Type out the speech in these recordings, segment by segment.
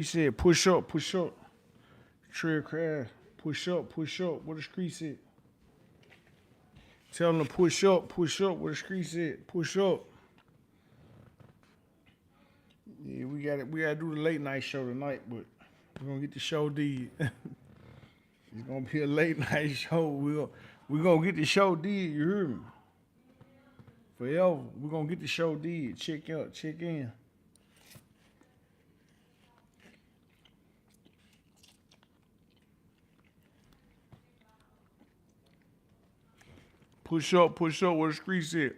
He said, push up, push up. Trell crash, push up, what the street said. Tell him to push up, what the street said. Push up. Yeah, we gotta do the late night show tonight, but we're gonna get the show did. It's gonna be a late night show. We're gonna get the show did, you hear me? Forever. We're gonna get the show did. Check in. Push up, what the street said.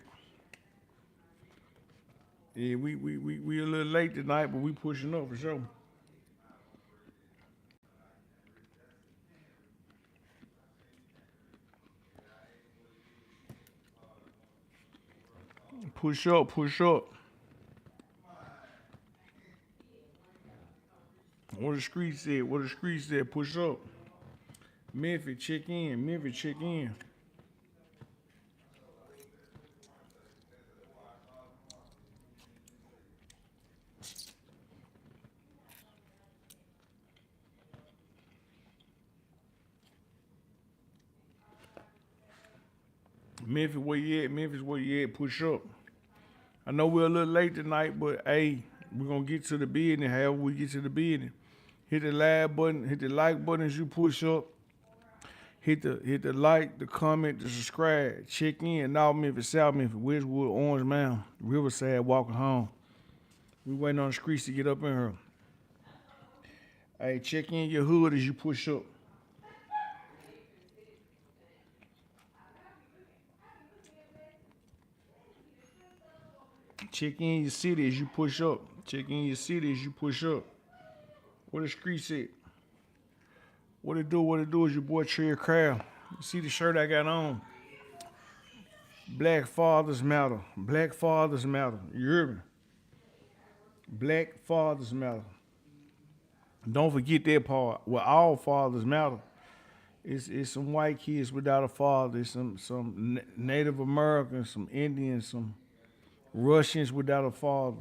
Yeah, we a little late tonight, but we pushing up for sure. Push up. What the street said, push up. Memphis, check in. Memphis, where you at? Push up. I know we're a little late tonight, but hey, we're gonna get to the business. However we get to the business, hit the like button as you push up. Hit the like, the comment, the subscribe. Check in. North Memphis, South Memphis, Westwood, Orange Mound, Riverside, walking home. We waiting on the streets to get up in here. Hey, check in your hood as you push up. Check in your city as you push up. What the street said. What it do is your boy Trell Crowd. You see the shirt I got on? Black fathers matter. You hear me? Black fathers matter. Don't forget that part. Well, all fathers matter. It's some white kids without a father. It's some Native Americans, some Indians, some Russians without a father.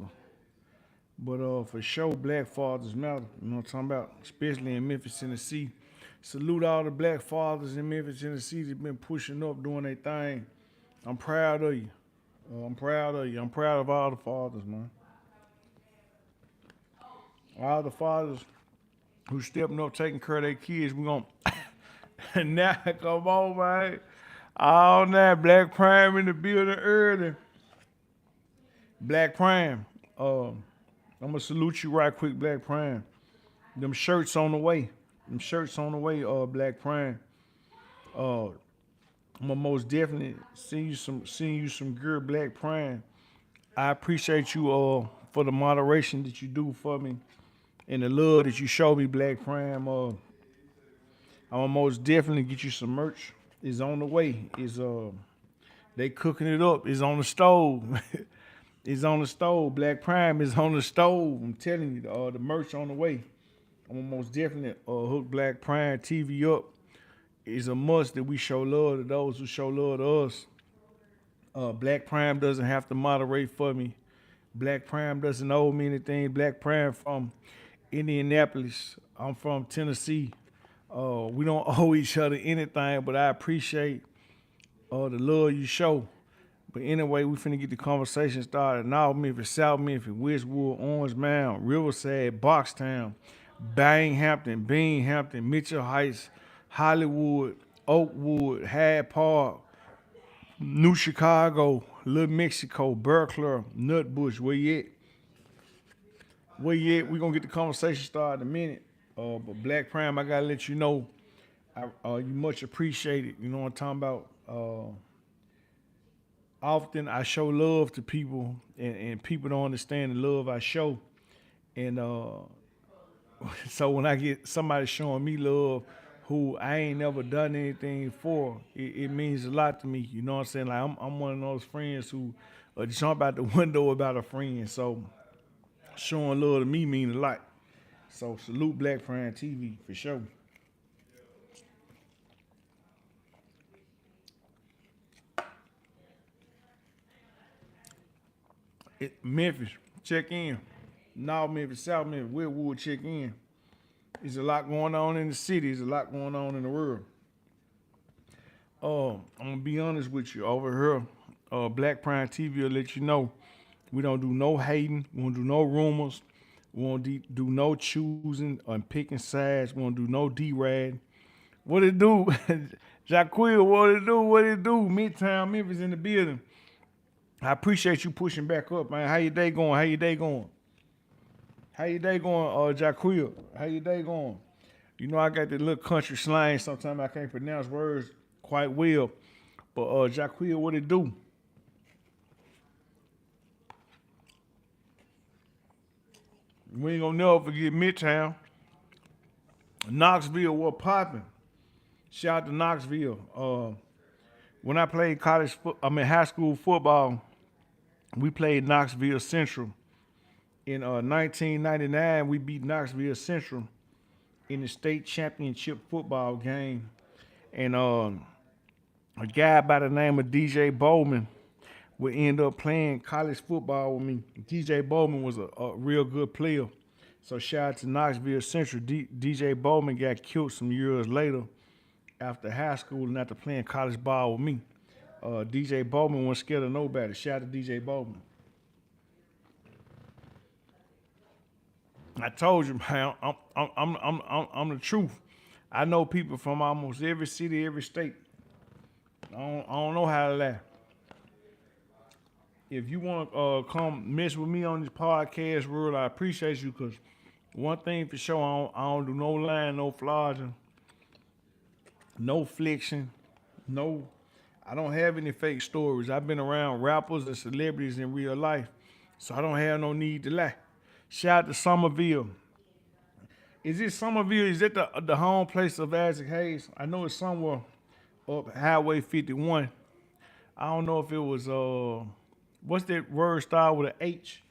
But for sure, black fathers matter. You know what I'm talking about? Especially in Memphis, Tennessee. Salute all the black fathers in Memphis, Tennessee that's been pushing up, doing their thing. I'm proud of you. I'm proud of all the fathers, man. All the fathers who stepping up, taking care of their kids. We gonna now come on, man. All that Black Prime in the building early. Black Prime. I'm gonna salute you right quick, Black Prime. Them shirts on the way. Black Prime. I'm gonna most definitely send you some good Black Prime. I appreciate you for the moderation that you do for me and the love that you show me, Black Prime. I'm gonna most definitely get you some merch. It's on the way. They cooking it up. It's on the stove. It's on the stove. Black Prime is on the stove. I'm telling you, the merch on the way. I'm gonna most definitely hook Black Prime TV up. It's a must that we show love to those who show love to us. Black Prime doesn't have to moderate for me. Black Prime doesn't owe me anything. Black Prime from Indianapolis. I'm from Tennessee. We don't owe each other anything, but I appreciate the love you show. But anyway, we finna get the conversation started. North Memphis, South Memphis, Westwood, Orange Mound, Riverside, Boxtown, Binghampton, Mitchell Heights, Hollywood, Oakwood, Hyde Park, New Chicago, Little Mexico, Berkeley, Nutbush. Where you at? We gonna get the conversation started in a minute. But Black Prime, I gotta let you know, you much appreciated. You know what I'm talking about? Often I show love to people, and people don't understand the love I show. And so when I get somebody showing me love who I ain't never done anything for, it means a lot to me. You know what I'm saying? Like I'm one of those friends who jump out the window about a friend. So showing love to me means a lot. So salute Black Prime TV for sure. Memphis, check in. North Memphis, South Memphis, Woodwood check in. There's a lot going on in the city. There's a lot going on in the world. I'm gonna be honest with you. Over here, Black Prime TV will let you know we don't do no hating. We don't do no rumors. We won't do no choosing and picking sides. We won't do no D-rad. What it do? Jaquil, what it do? What it do? Midtown Memphis in the building. I appreciate you pushing back up, man. How your day going? How your day going? How your day going, Jaquil? How your day going? You know I got that little country slang. Sometimes I can't pronounce words quite well. But Jaquil, what it do? We ain't gonna never forget Midtown. Knoxville, what popping? Shout out to Knoxville. When I played high school football, we played Knoxville Central. In 1999, we beat Knoxville Central in the state championship football game. And a guy by the name of DJ Bowman would end up playing college football with me. DJ Bowman was a real good player. So shout out to Knoxville Central. DJ Bowman got killed some years later after high school and after playing college ball with me. DJ Bowman wasn't scared of nobody. Shout out to DJ Bowman. I told you, man, I'm the truth. I know people from almost every city, every state. I don't know how to lie. If you want to come mess with me on this podcast world, I appreciate you, because one thing for sure, I don't do no lying, no flogging, no fliction, I don't have any fake stories. I've been around rappers and celebrities in real life, so I don't have no need to lie. Shout out to Somerville. Is this Somerville? Is that the home place of Isaac Hayes? I know it's somewhere up Highway 51. I don't know if it was what's that word style with an H?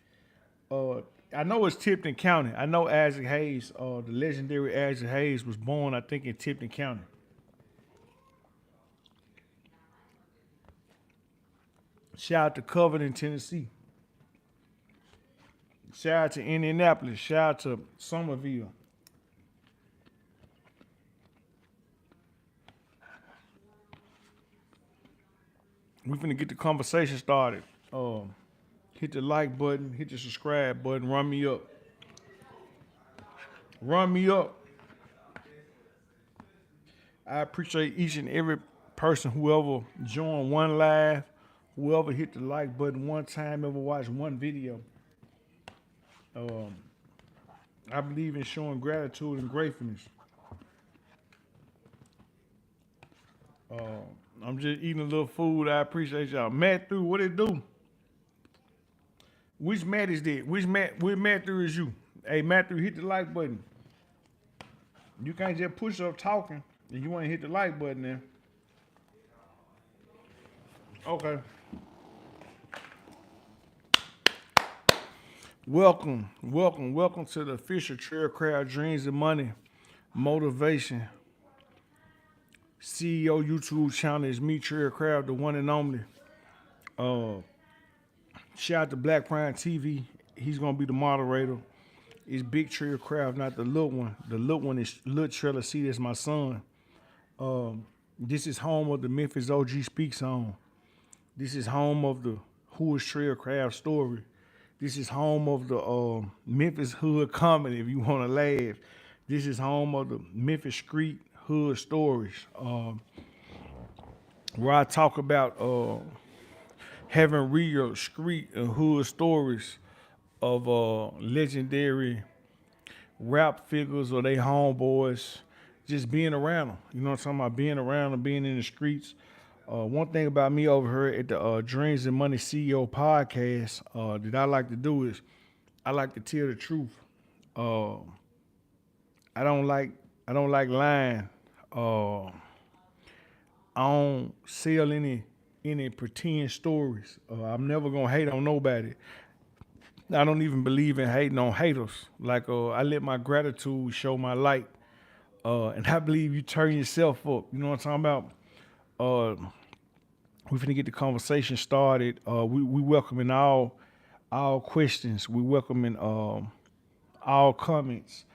I know it's Tipton County. I know Isaac Hayes, the legendary Isaac Hayes, was born, I think, in Tipton County. Shout out to Covington, Tennessee. Shout out to Indianapolis. Shout out to Somerville. We finna get the conversation started. Hit the like button, hit the subscribe button, run me up. Run me up. I appreciate each and every person, whoever joined one live, whoever hit the like button one time, ever watched one video. I believe in showing gratitude and gratefulness. I'm just eating a little food. I appreciate y'all. Matthew, what it do? Which Matt is that? Which Matthew is you? Hey, Matthew, hit the like button. You can't just push up talking and you want to hit the like button there. Okay. Welcome to the official Trell Crowd Dreams and Money Motivation CEO YouTube channel. Is me, Trell Crowd, the one and only. Shout out to Black Prime TV. He's gonna be the moderator. It's Big Trell Crowd, not the little one. The little one is Lil Trell. See, that's my son. This is home of the Memphis OG Speaks On. This is home of the Who is Trell Crowd story. This is home of the Memphis Hood Comedy, if you want to laugh. This is home of the Memphis Street Hood Stories, where I talk about having real street and hood stories of legendary rap figures or they homeboys, just being around them. You know what I'm talking about? Being around them, being in the streets. One thing about me over here at the Dreams and Money CEO podcast that I like to do is I like to tell the truth. I don't like lying. I don't sell any pretend stories. I'm never gonna hate on nobody. I don't even believe in hating on haters. Like I let my gratitude show my light, and I believe you turn yourself up. You know what I'm talking about? We finna get the conversation started. We welcoming all all questions. We welcoming all comments.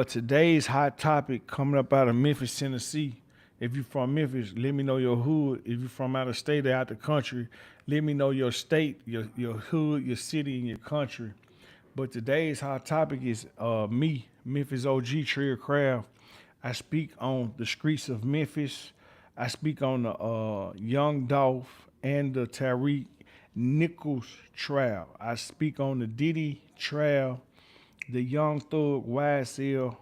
Today's hot topic coming up out of Memphis, Tennessee. If you're from Memphis, let me know your hood. If you're from out of state or out the country, let me know your state, your hood, your city, and your country. But today's hot topic is me, Memphis OG Trell Craft. I speak on the streets of Memphis. I speak on the Young Dolph and the Tyre Nichols trial. I speak on the Diddy trial, the Young Thug YSL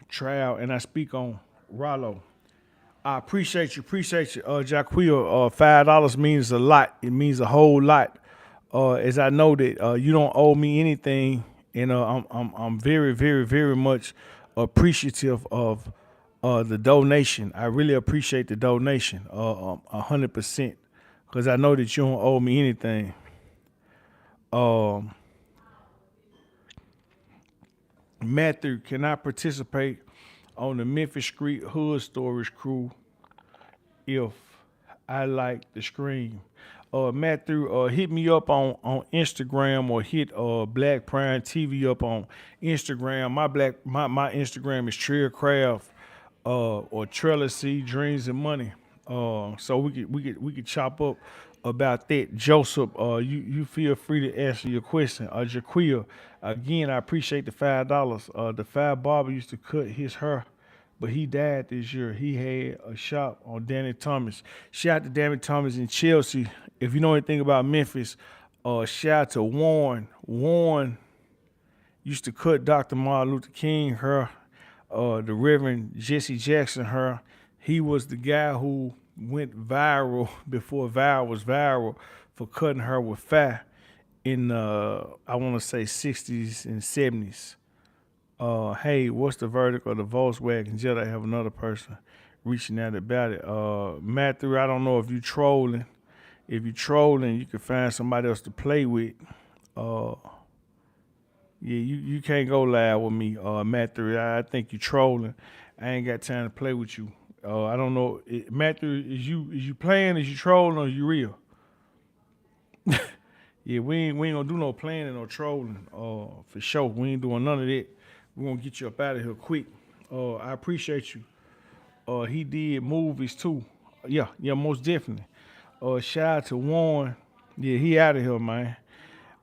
trial, and I speak on Ralo. I appreciate you, Jaquil. $5 means a lot. It means a whole lot. As I know that you don't owe me anything, and I'm very, very, very much appreciative of the donation. I really appreciate the donation, 100%, because I know that you don't owe me anything. Um, Matthew, can I participate on the Memphis Street Hood Storage Crew if I like the scream? Matthew, hit me up on Instagram or hit Black Prime TV up on Instagram. My Instagram is Trell Craft or Trell C Dreams and Money. So we could chop up about that. Joseph, you feel free to answer your question. Jaquil, again, I appreciate the $5. The Fab Barber used to cut his hair, but he died this year. He had a shop on Danny Thomas. Shout out to Danny Thomas in Chelsea. If you know anything about Memphis, shout out to Warren. Warren used to cut Dr. Martin Luther King hair, the Reverend Jesse Jackson hair. He was the guy who went viral before viral was viral for cutting her with fire in I want to say 60s and 70s. Hey, what's the verdict of the Volkswagen jet? I have another person reaching out about it. Matthew, I don't know if you trolling. If you trolling, you can find somebody else to play with. Uh, yeah, you can't go live with me, Matthew. I think you trolling. I ain't got time to play with you. I don't know, Matthew. Is you playing? Is you trolling? Or is you real? Yeah, we ain't gonna do no playing and no trolling. For sure, we ain't doing none of that. We gonna get you up out of here quick. I appreciate you. He did movies too. Yeah, most definitely. Shout out to Warren. Yeah, he out of here, man.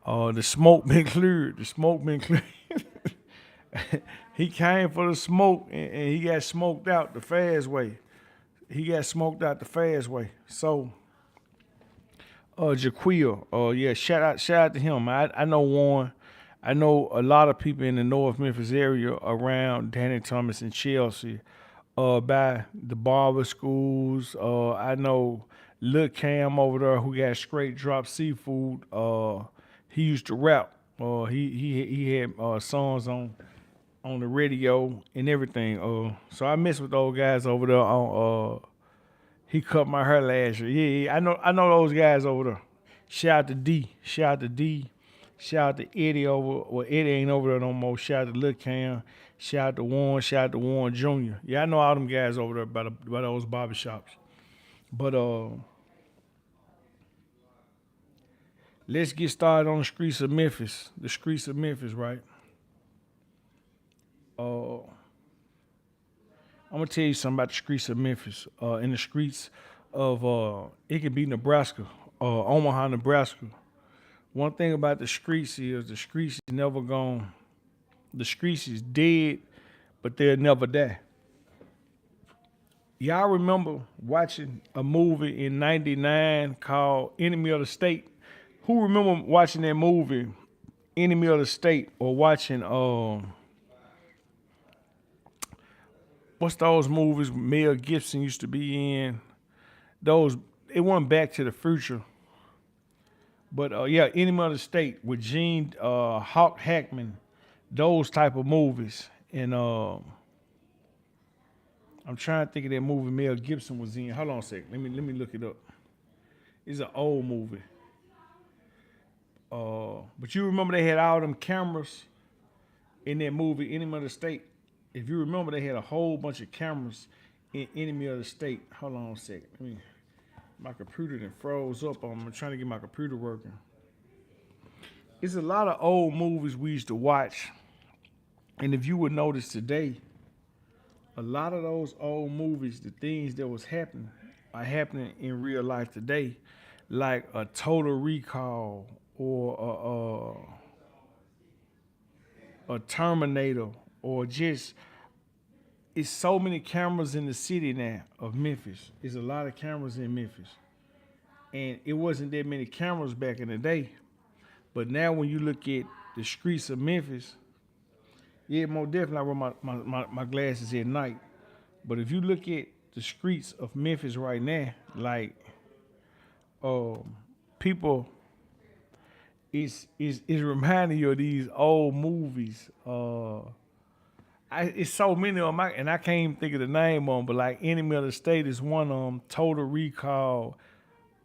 The smoke been cleared. The smoke been cleared. He came for the smoke and he got smoked out the fast way. He got smoked out the fast way. So, Jaquil, yeah, shout out to him. I know Warren. I know a lot of people in the North Memphis area around Danny Thomas and Chelsea, by the barber schools. I know Lil Cam over there who got straight drop seafood. He used to rap. He had songs on the radio and everything. So I mess with those guys over there on he cut my hair last year. Yeah, I know those guys over there. Shout out to D. Shout out to D. Shout out to Eddie over. Well, Eddie ain't over there no more. Shout out to Lil Cam. Shout out to Warren. Shout out to Warren Jr. Yeah, I know all them guys over there by those barbershops. But let's get started on the streets of Memphis. The streets of Memphis, right? Uh, I'm gonna tell you something about the streets of Memphis. In the streets of it could be Nebraska, Omaha, Nebraska. One thing about the streets is the streets is never gone. The streets is dead, but they'll never die. Y'all remember watching a movie in '99 called Enemy of the State? Who remember watching that movie, Enemy of the State, or watching what's those movies Mel Gibson used to be in? Those it wasn't Back to the Future, but yeah, Enemy of the State with Gene Hawk Hackman, those type of movies. And I'm trying to think of that movie Mel Gibson was in. Hold on a second. Let me look it up. It's an old movie. But you remember they had all them cameras in that movie, Enemy of the State. If you remember, they had a whole bunch of cameras in Enemy of the State. Hold on a second. My computer then froze up on me. I'm trying to get my computer working. It's a lot of old movies we used to watch, and if you would notice today, a lot of those old movies, the things that was happening, are happening in real life today, like a Total Recall or a Terminator, or just it's so many cameras in the city now of Memphis. There's a lot of cameras in Memphis, and it wasn't that many cameras back in the day. But now when you look at the streets of Memphis, yeah, more definitely I wear my glasses at night. But if you look at the streets of Memphis right now, like um, people is reminding you of these old movies. It's so many of them, and I can't even think of the name of them. But like Enemy of the State is one of them. Total Recall.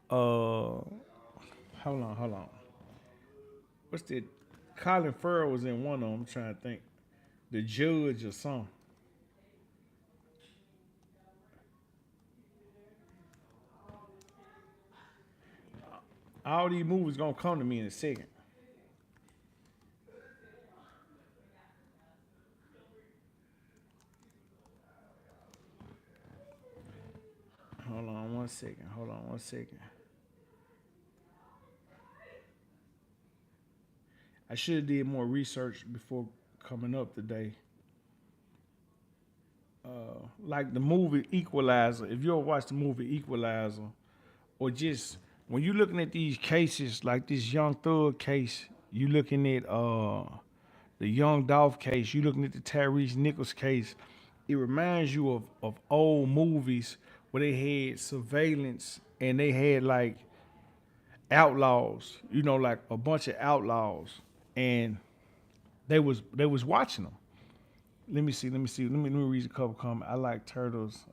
Hold on. What's that? Colin Farrell was in one of them. I'm trying to think. The Judge or something. All these movies gonna come to me in a second. Hold on one second. Hold on one second. I should have did more research before coming up today. Like the movie Equalizer. If you ever watch the movie Equalizer, or just when you're looking at these cases, like this Young Thug case, you looking at the Young Dolph case, you looking at the Tyrese Nichols case. It reminds you of old movies where they had surveillance and they had like outlaws, like a bunch of outlaws, and they was watching them. Let me read a couple comments. I like turtles.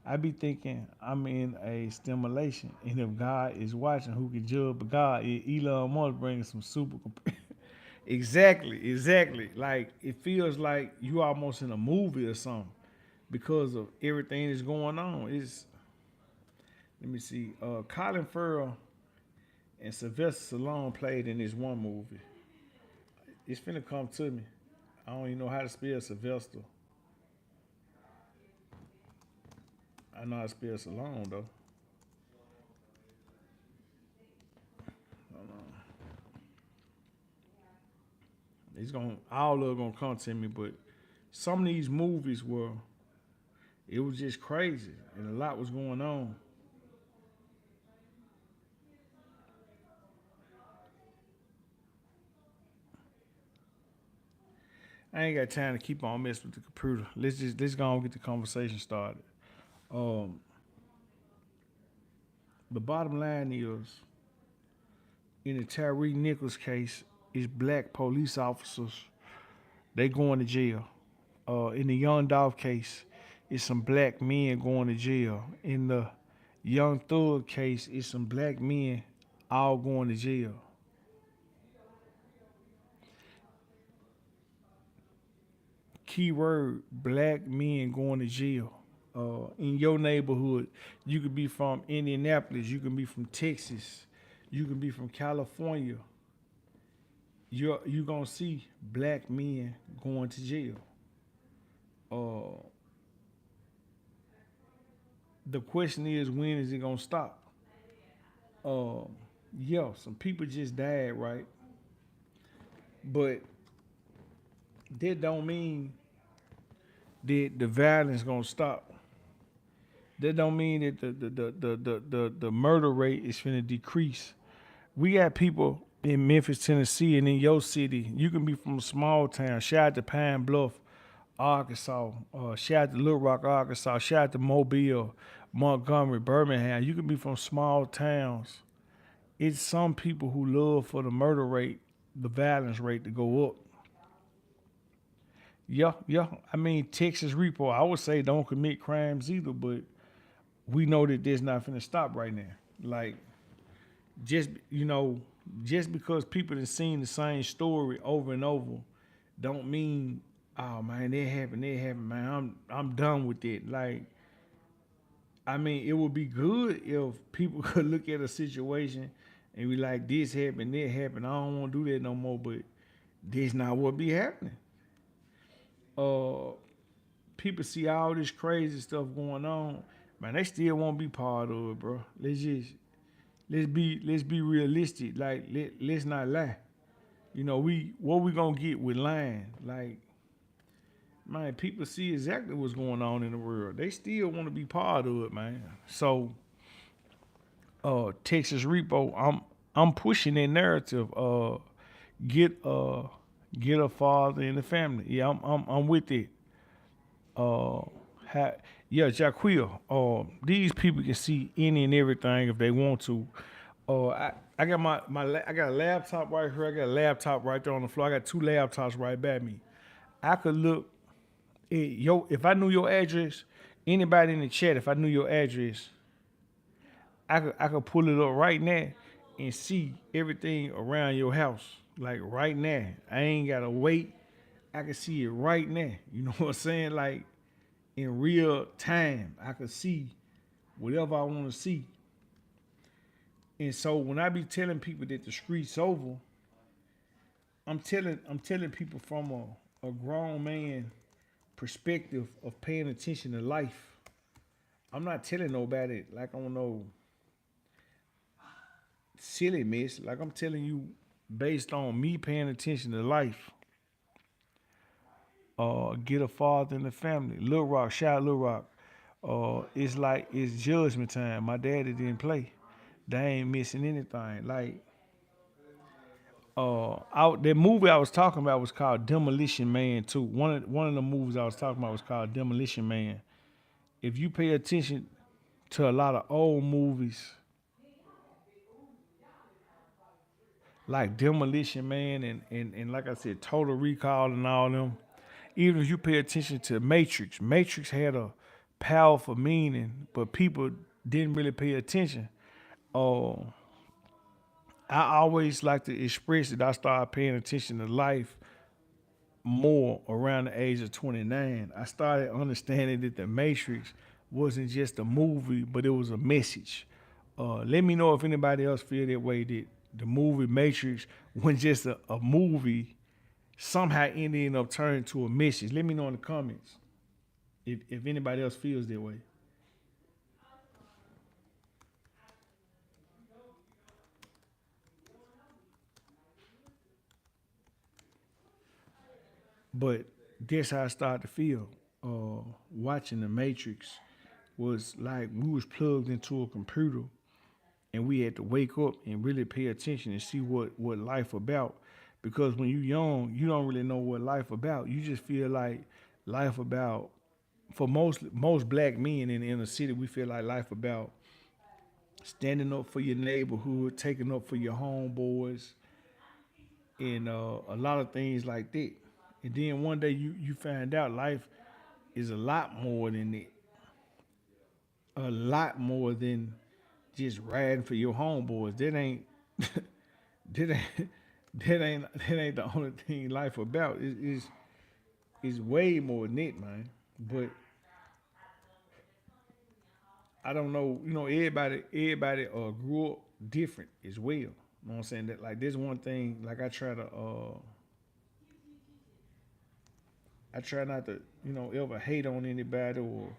I be thinking I'm in a stimulation, and if God is watching, who can judge? But God, Elon Musk bringing some super. Exactly. Like it feels like you almost in a movie or something because of everything that's going on. It's let me see. Colin Farrell and Sylvester Stallone played in this one movie. It's finna come to me. I don't even know how to spell Sylvester. I know how to spell Stallone though. It's gonna all of it gonna come to me, but some of these movies were it was just crazy and a lot was going on. I ain't got time to keep on messing with the computer. Let's go and get the conversation started. Um, the bottom line is in the Tyree Nichols case, is black police officers they going to jail. In the Young Dolph case, it's some black men going to jail. In the Young Thug case, it's some black men all going to jail. Keyword: black men going to jail. In your neighborhood, you could be from Indianapolis, you can be from Texas, you can be from California. You gonna see black men going to jail. Uh, the question is, when is it gonna stop? Uh, yeah, some people just died, right? But that don't mean that the violence gonna stop. That don't mean that the murder rate is finna decrease. We got people in Memphis, Tennessee, and in your city. You can be from a small town. Shout out to Pine Bluff, Arkansas. Shout out to Little Rock, Arkansas. Shout out to Mobile, Montgomery, Birmingham. You can be from small towns. It's some people who love for the murder rate, the violence rate to go up. Yeah. I mean, Texas repo. I would say don't commit crimes either, but we know that that's not finna stop right now. Like just just because people have seen the same story over and over, don't mean oh man that happened man. I'm done with it. Like I mean, it would be good if people could look at a situation and we like this happened, that happened. I don't want to do that no more. But this not what be happening. Uh, People see all this crazy stuff going on, man. They still won't be part of it, bro. Let's be realistic. Like let's not lie. You know, what we gonna get with lying? Like, man, people see exactly what's going on in the world. They still want to be part of it, man. So, Texas Repo, I'm pushing that narrative. Get get a father in the family. Yeah, I'm with it. Uh, ha, yeah, Jaquil. These people can see any and everything if they want to. I got I got a laptop right here. I got a laptop right there on the floor. I got two laptops right by me. I could look at if I knew your address. Anybody in the chat, if I knew your address, I could pull it up right now and see everything around your house. Like right now. I ain't gotta wait. I can see it right now. You know what I'm saying? Like in real time. I can see whatever I want to see. And so when I be telling people that the street's over, I'm telling people from a grown man perspective of paying attention to life. I'm not telling nobody like I don't know silly mess. Like I'm telling you based on me paying attention to life. Get a father in the family. Lil Rock, shout out Lil Rock. It's like it's judgment time. My daddy didn't play. They ain't missing anything. Like the movie I was talking about was called Demolition Man too. One of the movies I was talking about was called Demolition Man. If you pay attention to a lot of old movies like Demolition Man and like I said, Total Recall and all them, even if you pay attention to Matrix, Matrix had a powerful meaning, but people didn't really pay attention. Uh, I always like to express that I started paying attention to life more around the age of 29. I started understanding that the Matrix wasn't just a movie, but it was a message. Let me know if anybody else feel that way, that the movie Matrix wasn't just a movie, somehow ended up turning to a message. Let me know in the comments if anybody else feels that way. But that's how I started to feel. Watching the Matrix was like we was plugged into a computer and we had to wake up and really pay attention and see what life about. Because when you young, you don't really know what life about. You just feel like life about for most black men in the inner city, we feel like life about standing up for your neighborhood, taking up for your homeboys, and a lot of things like that. And then one day you find out life is a lot more than that. A lot more than just riding for your homeboys. That ain't that ain't that ain't the only thing life about. It's way more than that, man. But I don't know, everybody grew up different as well. You know what I'm saying? That like there's one thing like I try not to, ever hate on anybody or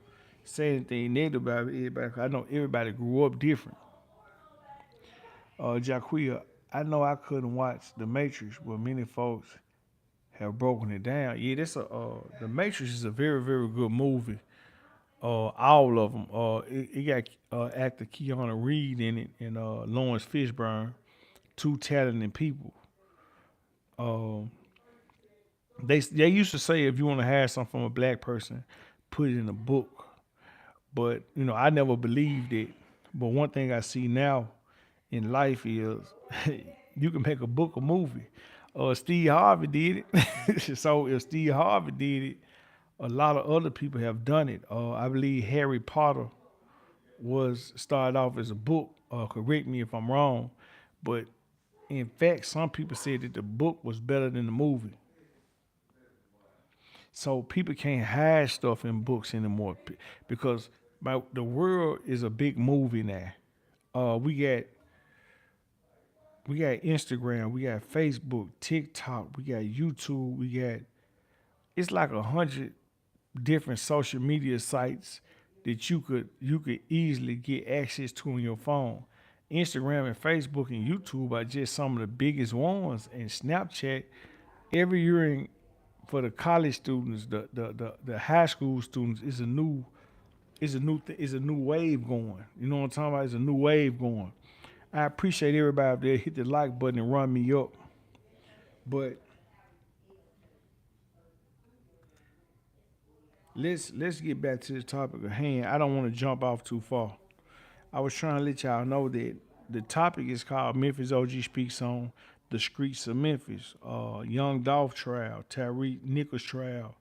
say anything negative about everybody. 'Cause I know everybody grew up different. Jaquia, I know I couldn't watch The Matrix, but many folks have broken it down. Yeah, The Matrix is a very very good movie. All of them. It got actor Keanu Reed in it and Lawrence Fishburne, two talented people. Um, they used to say if you want to have something from a black person, put it in a book. But I never believed it. But one thing I see now in life is you can make a book a movie. Steve Harvey did it. So if Steve Harvey did it, a lot of other people have done it. I believe Harry Potter was started off as a book. Correct me if I'm wrong, but in fact, some people said that the book was better than the movie. So people can't hide stuff in books anymore because the world is a big movie now. We got we got Instagram, we got Facebook, TikTok, we got YouTube, we got it's like 100 different social media sites that you could easily get access to on your phone. Instagram and Facebook and YouTube are just some of the biggest ones, and Snapchat every year for the college students, the high school students is a new wave going. You know what I'm talking about? It's a new wave going. I appreciate everybody out there hit the like button and run me up, but let's get back to the topic at hand. I don't want to jump off too far. I was trying to let y'all know that the topic is called Memphis OG Speaks On the Streets of Memphis. Young Dolph Trial, Tyre Nichols Trial,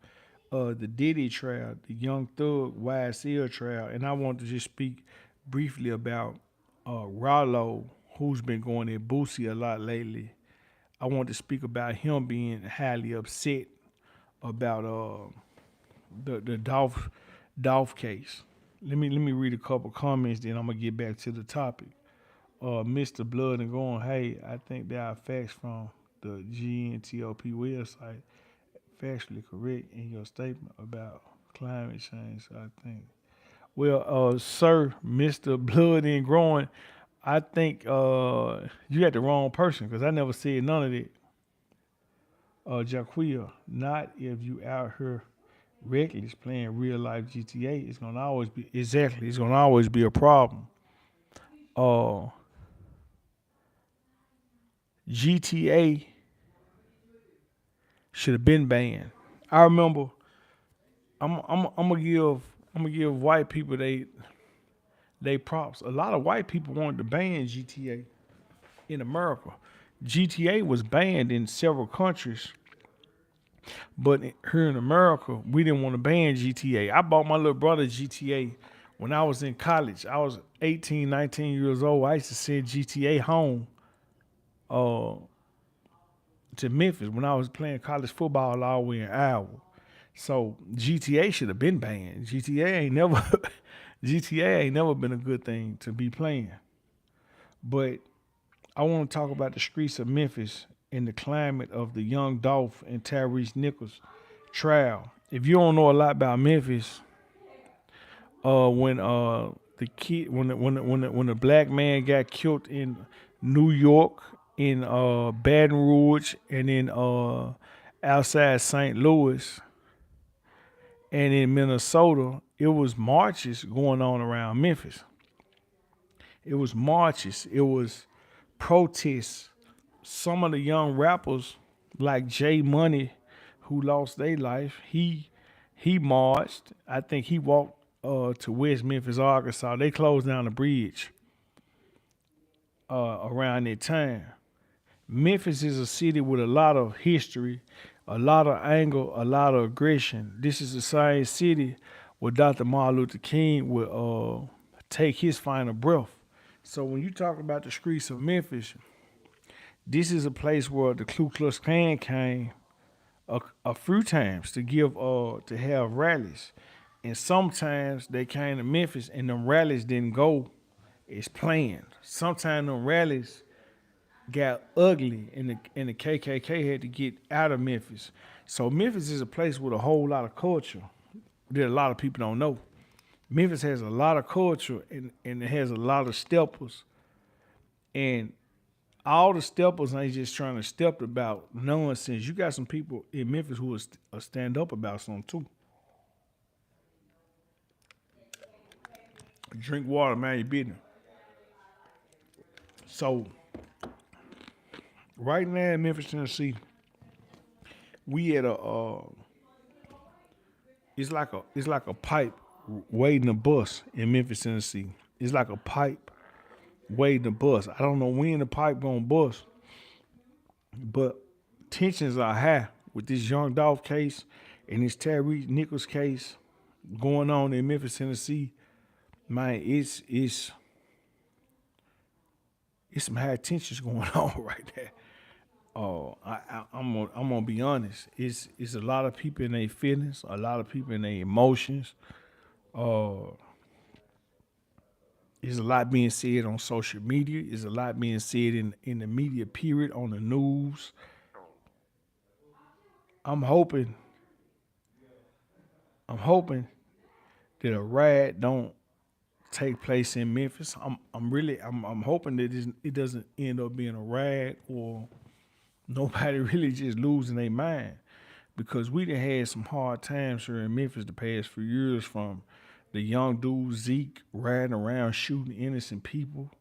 the Diddy Trial, the Young Thug YSL Trial, and I want to just speak briefly about Ralo, who's been going at Boosie a lot lately. I want to speak about him being highly upset about the Dolph case. Let me read a couple comments, then I'm gonna get back to the topic. Mr. Blood and going, hey, I think there are facts from the GNTOP website factually correct in your statement about climate change. So I think, well, sir, Mr. Blood and growing, I think you got the wrong person because I never said none of that. Jaquia, not if you out here reckless playing real life GTA. It's gonna always be exactly. It's gonna always be a problem. Uh, GTA should have been banned. I remember. I'm gonna give white people they props. A lot of white people wanted to ban GTA in America. GTA was banned in several countries, but here in America, we didn't want to ban GTA. I bought my little brother GTA when I was in college. I was 18, 19 years old. I used to send GTA home uh, to Memphis when I was playing college football all the way in Iowa. So GTA should have been banned. GTA ain't never GTA ain't never been a good thing to be playing. But I want to talk about the streets of Memphis and the climate of the young Dolph and Tyrese Nichols trial. If you don't know a lot about Memphis, when the kid when the black man got killed in New York, in Baton Rouge, and in outside St. Louis, and in Minnesota, it was marches going on around Memphis. It was marches. It was protests. Some of the young rappers, like Jay Money, who lost their life, he marched. I think he walked to West Memphis, Arkansas. They closed down the bridge around that time. Memphis is a city with a lot of history, a lot of anger, a lot of aggression. This is the same city where Dr. Martin Luther King would take his final breath. So when you talk about the streets of Memphis, this is a place where the Ku Klux Klan came a few times to give to have rallies, and sometimes they came to Memphis and them rallies didn't go as planned. Sometimes them rallies got ugly, and the KKK had to get out of Memphis. So Memphis is a place with a whole lot of culture that a lot of people don't know. Memphis has a lot of culture, and it has a lot of steppers, and all the steppers ain't just trying to step about nonsense. You got some people in Memphis who will stand up about something too. Drink water, man, your business. So right now in Memphis, Tennessee, we at a it's like a pipe waiting to bust in Memphis, Tennessee. It's like a pipe waiting to bust. I don't know when the pipe gonna bust, but tensions are high with this Young Dolph case and this Tyre Nichols case going on in Memphis, Tennessee. Man, it's some high tensions going on right there. I'm gonna be honest. It's a lot of people in their feelings, a lot of people in their emotions. Uh, There's a lot being said on social media. There's a lot being said in the media period, on the news. I'm hoping, I'm hoping that a riot don't take place in Memphis. I'm hoping that it doesn't end up being a riot or nobody really just losing their mind, because we done had some hard times here in Memphis the past few years, from the young dude Zeke riding around shooting innocent people.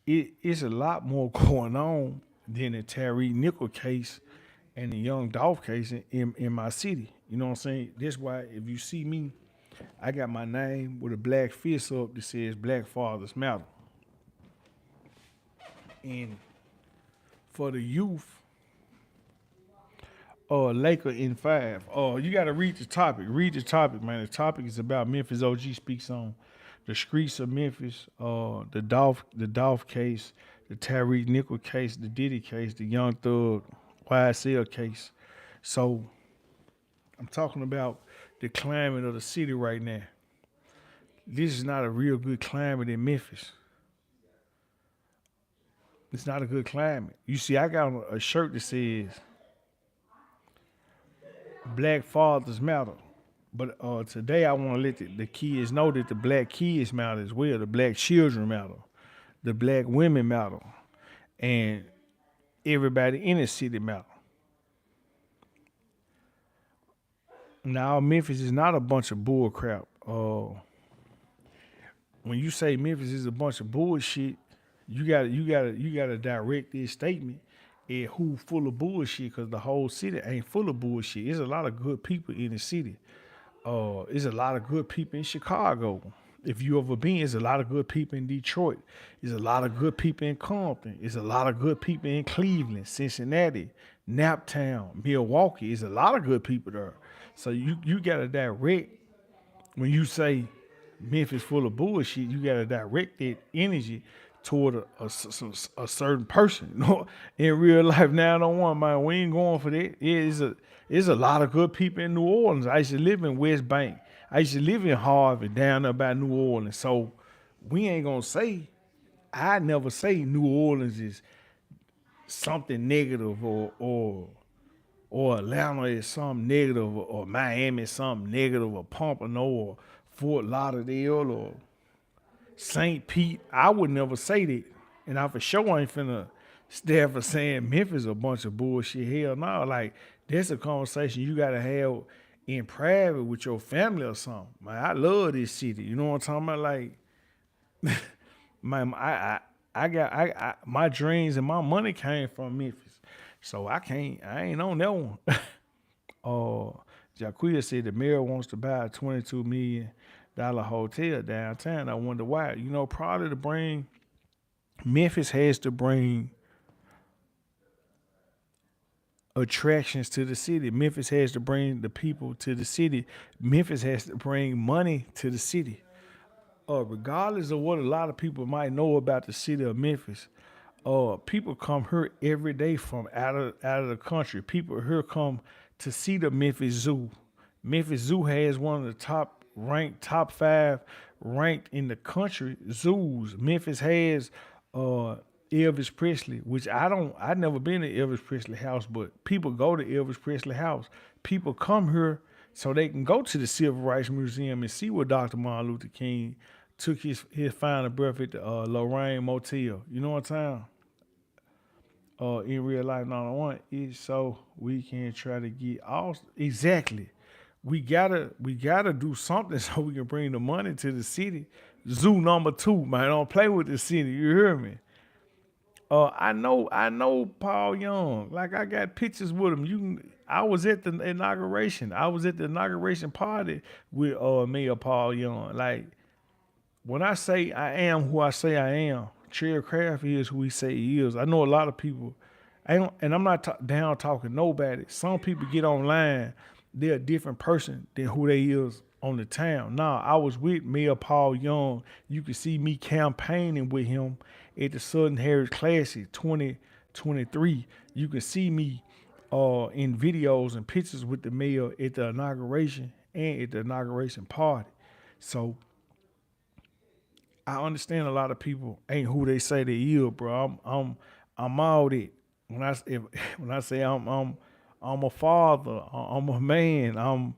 It's a lot more going on than the Tyre Nichols case and the young Dolph case in my city. You know what I'm saying? That's why if you see me, I got my name with a black fist up that says Black Fathers Matter. And for the youth, Laker in 5. You gotta read the topic. Read the topic, man. The topic is about Memphis OG Speaks On, the streets of Memphis, the Dolph case, the Tyre Nichols case, the Diddy case, the Young Thug YSL case. So I'm talking about the climate of the city right now. This is not a real good climate in Memphis. It's not a good climate. You see, I got on a shirt that says Black Fathers Matter. But today I want to let the kids know that the black kids matter as well. The black children matter. The black women matter. And everybody in the city matter. Now, Memphis is not a bunch of bull crap. When you say Memphis is a bunch of bullshit, you gotta direct this statement at who full of bullshit, because the whole city ain't full of bullshit. There's a lot of good people in the city. There's a lot of good people in Chicago. If you ever been, there's a lot of good people in Detroit. There's a lot of good people in Compton. There's a lot of good people in Cleveland, Cincinnati, Naptown, Milwaukee. There's a lot of good people there. So you gotta direct, when you say Memphis full of bullshit, you gotta direct that energy toward a certain person. You know, in real life now, I don't want, man. We ain't going for that. It's a lot of good people in New Orleans. I used to live in West Bank. I used to live in Harvard, down there by New Orleans. So we ain't gonna say. I never say New Orleans is something negative, or Atlanta is something negative, or Miami is something negative, or Pompano, or Fort Lauderdale, or St. Pete. I would never say that. And I for sure ain't finna stand for saying Memphis a bunch of bullshit. Hell no. Like, that's a conversation you gotta have in private with your family or something. Man, I love this city. You know what I'm talking about? Like, man, my dreams and my money came from Memphis. So I ain't on that one. Jaquia said the mayor wants to buy a $22 million hotel downtown. I wonder why. You know, probably to bring, Memphis has to bring attractions to the city. Memphis has to bring the people to the city. Memphis has to bring money to the city. Regardless of what a lot of people might know about the city of Memphis, people come here every day from out of the country. People here come to see the Memphis Zoo. Memphis Zoo has one of the top 5 ranked in the country zoos. Memphis has Elvis Presley, which I've never been to Elvis Presley house, but people go to Elvis Presley house. People come here so they can go to the Civil Rights Museum and see what Dr. Martin Luther King took his final breath at the Lorraine Motel. You know what I'm saying? In real life, not one is so we can try to get all exactly. We gotta do something so we can bring the money to the city. Zoo number 2, man. Don't play with the city. You hear me? I know Paul Young. Like, I got pictures with him. I was at the inauguration. I was at the inauguration party with Mayor Paul Young. Like, when I say I am who I say I am, Trell Craft is who he say he is. I know a lot of people, and I'm not down talking nobody. Some people get online, they're a different person than who they is on the town. Nah, I was with Mayor Paul Young. You can see me campaigning with him at the Southern Heritage Classic 2023. You can see me in videos and pictures with the mayor at the inauguration and at the inauguration party. So I understand a lot of people ain't who they say they is, bro. I'm all that. When when I say I'm a father, I'm a man, I'm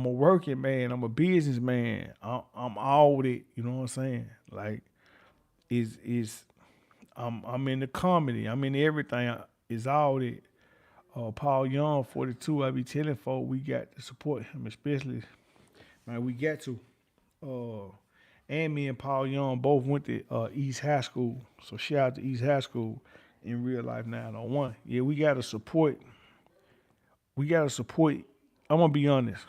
a working man, I'm a businessman. I'm all that. You know what I'm saying? Like is I'm in the comedy. I'm in everything. Is all that. Paul Young, 42. I be telling folk we got to support him, especially man. We got to. Uh, and me and Paul Young both went to East High School. So shout out to East High School in real life 901. Yeah, we gotta support. We gotta support. I'm gonna be honest.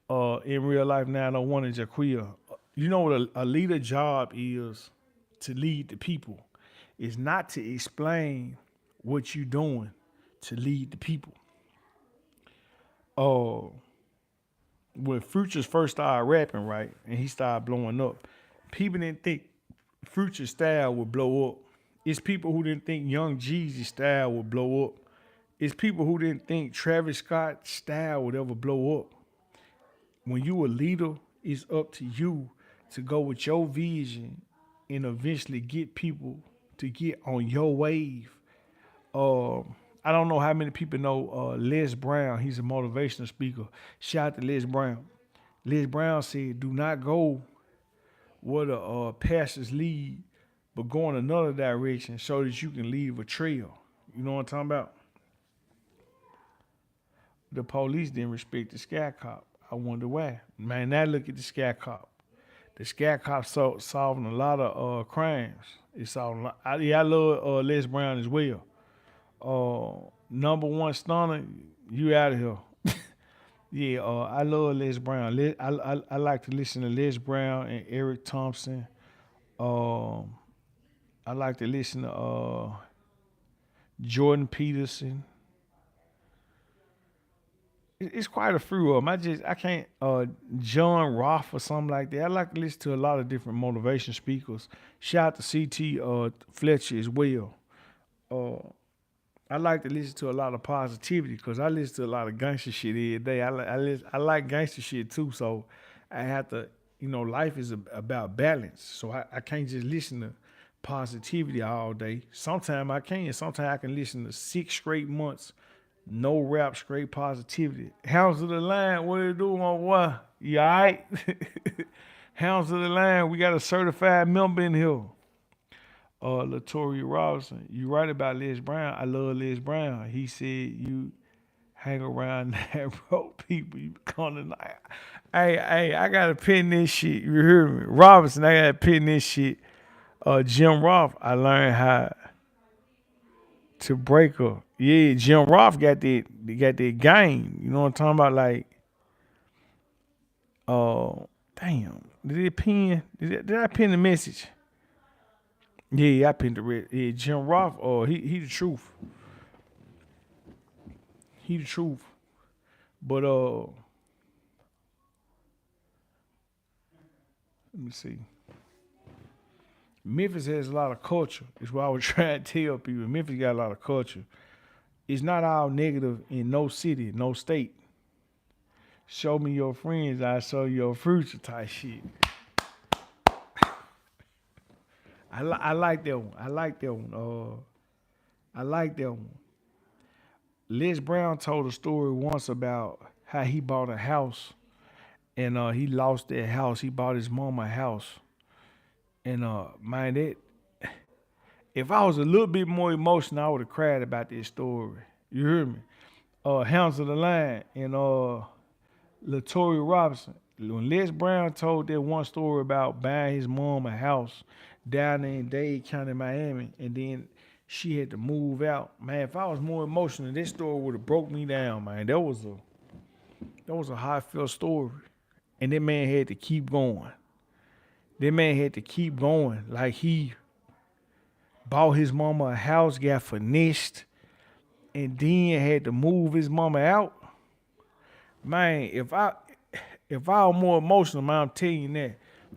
In real life 901 in Jaquia, you know what a leader job is to lead the people. It's not to explain what you doing to lead the people. Uh, when Futures first started rapping, right, and he started blowing up, people didn't think Future style would blow up. It's people who didn't think Young Jeezy style would blow up. It's people who didn't think Travis Scott style would ever blow up. When you a leader, it's up to you to go with your vision and eventually get people to get on your wave. Uh, I don't know how many people know Les Brown. He's a motivational speaker. Shout out to Les Brown. Les Brown said, "Do not go where the pastors lead, but go in another direction so that you can leave a trail." You know what I'm talking about? The police didn't respect the Sky Cop. I wonder why. Man, now look at the Sky Cop. The Sky Cop solving a lot of crimes. It's solving. I love Les Brown as well. Number one stunner, you out of here. Yeah, I love Les Brown. I like to listen to Les Brown and Eric Thompson. Um, I like to listen to Jordan Peterson. It's quite a few of them. I can't John Roth or something like that. I like to listen to a lot of different motivation speakers. Shout out to CT Fletcher as well. Uh, I like to listen to a lot of positivity because I listen to a lot of gangster shit every day. I like gangster shit too, so I have to, life is about balance. So I can't just listen to positivity all day. Sometimes I can. Sometimes I can listen to 6 straight months, no rap, straight positivity. Hounds of the Line, what you doing, my boy? You all right? Hounds of the Line, we got a certified member in here. Latoria Robinson, you right about Les Brown. I love Les Brown. He said you hang around that broke people, you become the night. Hey, I gotta pin this shit. You hear me? Robinson, I gotta pin this shit. Jim Roth, I learned how to break her. Yeah, Jim Roth got that game. You know what I'm talking about? Like, damn. Did I pin the message? Yeah, I pinned the red. Yeah, Jim Roth. He the truth. He the truth. But let me see. Memphis has a lot of culture. Is what I was trying to tell people. Memphis got a lot of culture. It's not all negative in no city, no state. Show me your friends, I show you your future type shit. I like that one. I like that one. I like that one. Les Brown told a story once about how he bought a house and he lost that house. He bought his mama a house. And man, that if I was a little bit more emotional, I would have cried about this story. You hear me? Hounds of the Line and Latoria Robinson. When Les Brown told that one story about buying his mom a house down there in Dade County, Miami, and then she had to move out. Man, if I was more emotional, this story would have broke me down, man. That was a heartfelt story. And that man had to keep going. That man had to keep going. Like he bought his mama a house, got finessed, and then had to move his mama out. Man, if I was more emotional, man, I'm telling you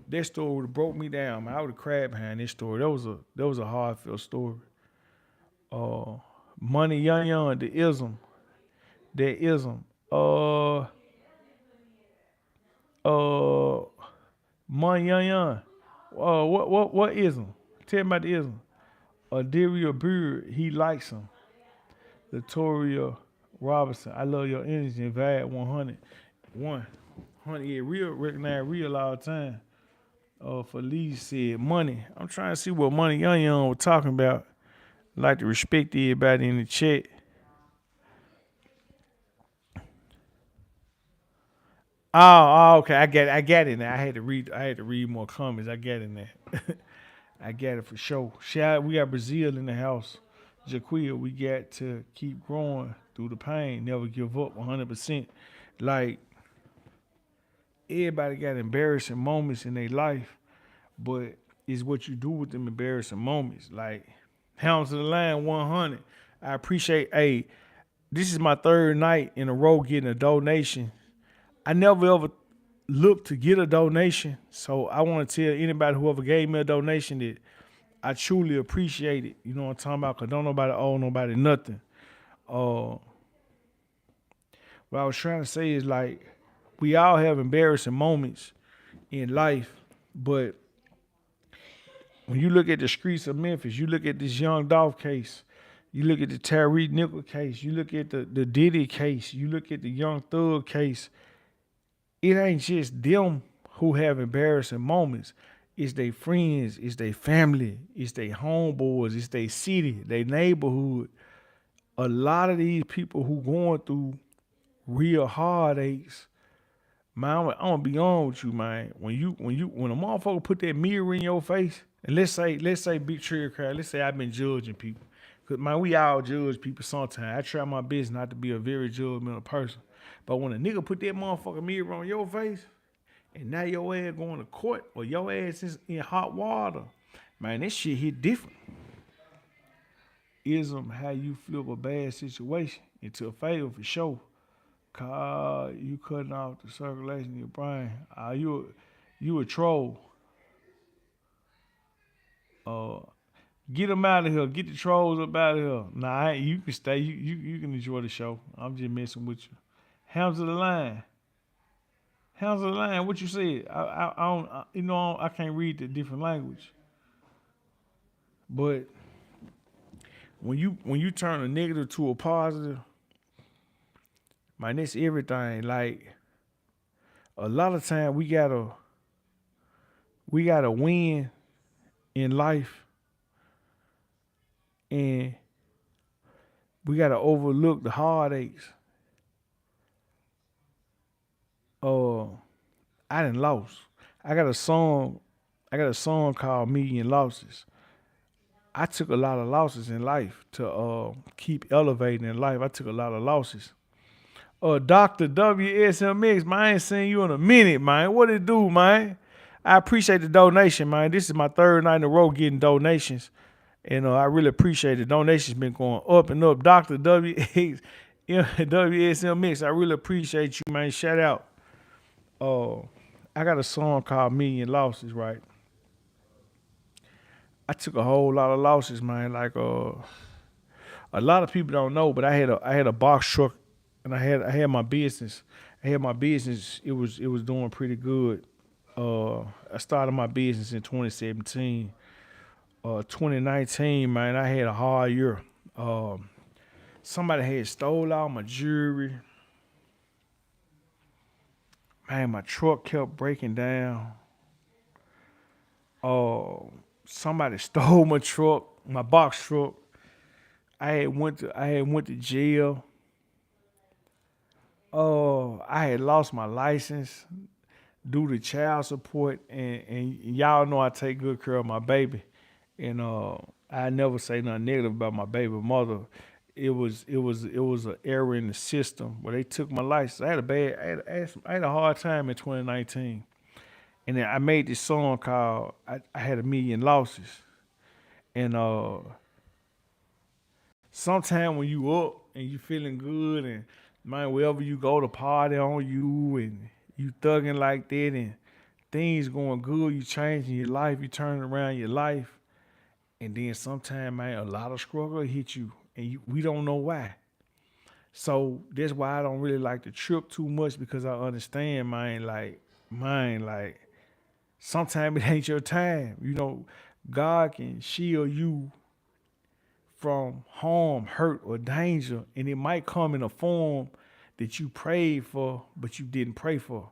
that story would have broke me down, man. I would have cried behind this story. That was a heartfelt story. Uh, Money Young, the ism, that ism. Uh, Mon Young. What ism? Tell me about the ism. Adria Beard, he likes him. Latoria Robinson, I love your energy and vibe 100. 100, yeah, real, recognize real all the time. Felice said money. I'm trying to see what Money Young was talking about. Like to respect everybody in the chat. Okay. I got it now. I had to read more comments. I got it now. I got it for sure. We got Brazil in the house. Jaquia, we got to keep growing through the pain. Never give up 100%. Like, everybody got embarrassing moments in their life, but it's what you do with them embarrassing moments. Like, Hounds of the Line 100. I appreciate, hey, this is my third night in a row getting a donation. I never ever looked to get a donation. So I want to tell anybody whoever gave me a donation that I truly appreciate it. You know what I'm talking about? Because don't nobody owe nobody nothing. Uh, what I was trying to say is like, we all have embarrassing moments in life, but when you look at the streets of Memphis, you look at this young Dolph case, you look at the Tyre Nichols case, you look at the Diddy case, you look at the Young Thug case, it ain't just them who have embarrassing moments. It's their friends, it's their family, it's their homeboys, it's their city, their neighborhood. A lot of these people who going through real heartaches, man, I'm gonna be on with you, man. When a motherfucker put that mirror in your face, and let's say big trigger crowd, let's say I've been judging people. Cause man, we all judge people sometimes. I try my best not to be a very judgmental person. But when a nigga put that motherfucking mirror on your face, and now your ass going to court or your ass is in hot water, man, that shit hit different. Ism how you flip a bad situation into a favor for sure. You cutting off the circulation in your brain. You a troll. Uh, get them out of here. Get the trolls up out of here. Nah, you can stay. You can enjoy the show. I'm just messing with you. Hounds of the Line. Hounds of the Line. What you said? I don't. I can't read the different language. But when you turn a negative to a positive, man, that's everything. Like a lot of time we gotta win in life, and we gotta overlook the heartaches. Uh, I done lost. I got a song. I got a song called Million Losses. I took a lot of losses in life to keep elevating in life. I took a lot of losses. Dr. WSMX, man, I ain't seen you in a minute, man. What it do, man? I appreciate the donation, man. This is my third night in a row getting donations. And I really appreciate it. Donations been going up and up. Dr. WSMX, I really appreciate you, man. Shout out. I got a song called Million Losses, right? I took a whole lot of losses, man. Like a lot of people don't know, but I had a box truck, and I had my business. I had my business. It was doing pretty good. I started my business in 2017. 2019, man, I had a hard year. Somebody had stole all my jewelry. Man, my truck kept breaking down. Uh, Somebody stole my truck, my box truck. I had went to jail. I had lost my license due to child support, and y'all know I take good care of my baby, and I never say nothing negative about my baby mother. It was an error in the system where they took my license. I had a hard time in 2019, and then I made this song called I had a million losses, and sometime when you up and you feeling good, and man, wherever you go to party on you, and you thugging like that, and things going good, you changing your life, you turning around your life, and then sometime, man, a lot of struggle hit you, and we don't know why. So that's why I don't really like to trip too much, because I understand, man, like, sometimes it ain't your time. You know, God can shield you from harm, hurt, or danger, and it might come in a form that you prayed for, but you didn't pray for.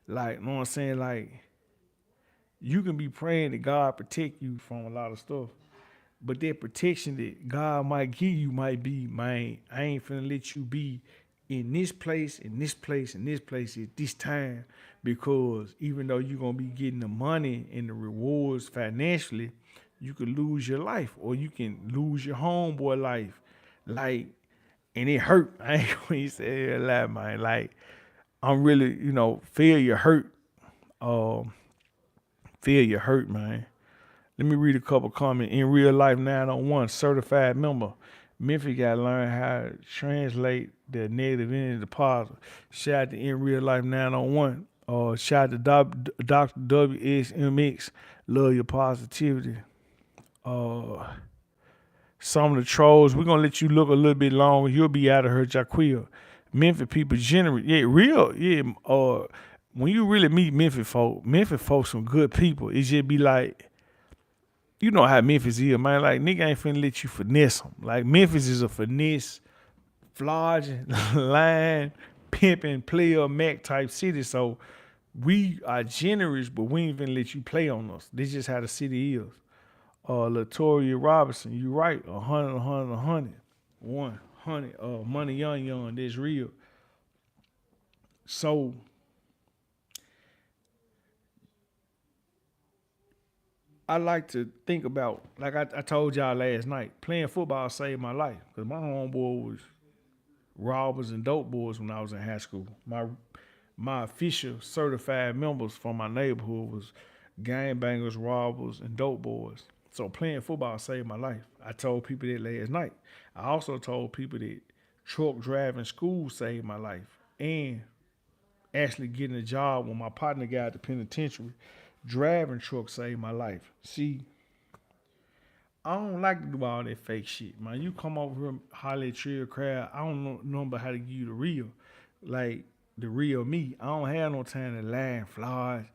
Like, you know what I'm saying? Like, you can be praying that God protect you from a lot of stuff, but that protection that God might give you might be, man, I ain't finna let you be in this place, in this place, in this place at this time, because even though you're gonna be getting the money and the rewards financially, you could lose your life or you can lose your homeboy life. Like, and it hurt. I ain't gonna say a lot, man. Like, I'm really, feel your hurt. Um, feel your hurt, man. Let me read a couple comments. In real life 901, certified member. Memphis got to learn how to translate the negative into the positive. Shout out to In Real Life 901. Shout out to Dr. WSMX. Love your positivity. Uh, some of the trolls, we're going to let you look a little bit longer. You'll be out of here, Jaquil. Memphis people generous. Yeah, real. Yeah. When you really meet Memphis folks some good people. It just be like, you know how Memphis is, man. Like, nigga ain't finna let you finesse them. Like, Memphis is a finesse, flogging, line, pimping, player, Mac type city. So we are generous, but we ain't finna let you play on us. This just how the city is. Latoria Robinson, you right. 100, 100, 100. 100. Money young, that's real. So I like to think about, like I told y'all last night, playing football saved my life. Because my homeboy was robbers and dope boys when I was in high school. My official certified members from my neighborhood was gangbangers, robbers, and dope boys. So playing football saved my life. I told people that last night. I also told people that truck driving school saved my life. And actually getting a job when my partner got out the penitentiary, driving truck saved my life. See, I don't like to do all that fake shit, man. You come over here, holler at your crowd. I don't know about how to give you the real, like the real me. I don't have no time to lie and flies.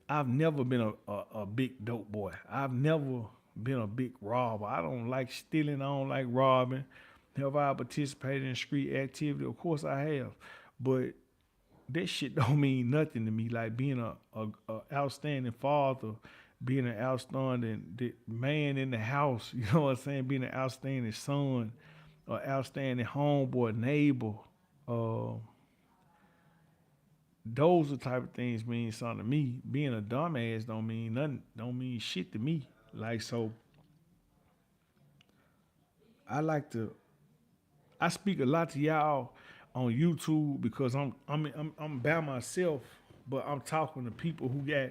I've never been a big dope boy. I've never been a big robber. I don't like stealing. I don't like robbing. Have I participated in street activity? Of course I have. But that shit don't mean nothing to me. Like being a outstanding father, being an outstanding man in the house, you know what I'm saying? Being an outstanding son, or outstanding homeboy, neighbor. Uh, those are the type of things mean something to me. Being a dumbass don't mean nothing. Don't mean shit to me. Like, so, I like to. I speak a lot to y'all on YouTube because I'm by myself, but I'm talking to people who got,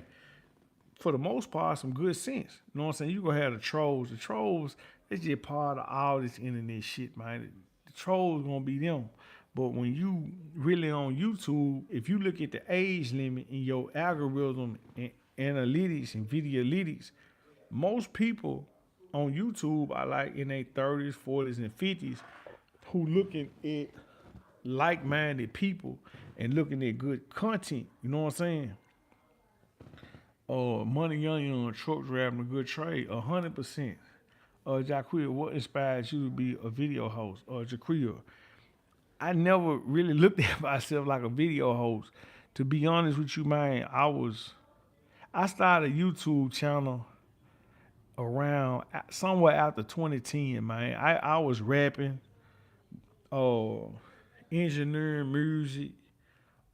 for the most part, some good sense. You know what I'm saying? You gonna have the trolls. The trolls, it's just part of all this internet shit, man. The trolls gonna be them. But when you really on YouTube, if you look at the age limit in your algorithm and analytics and video analytics, most people on YouTube are like in their 30s, 40s, and 50s who looking at like-minded people and looking at good content. You know what I'm saying? Money Young, truck driving a good trade, 100%. Jaquil, what inspires you to be a video host? Jaquil, I never really looked at myself like a video host. To be honest with you, man, I started a YouTube channel around somewhere after 2010, man. I was rapping, uh, engineering music,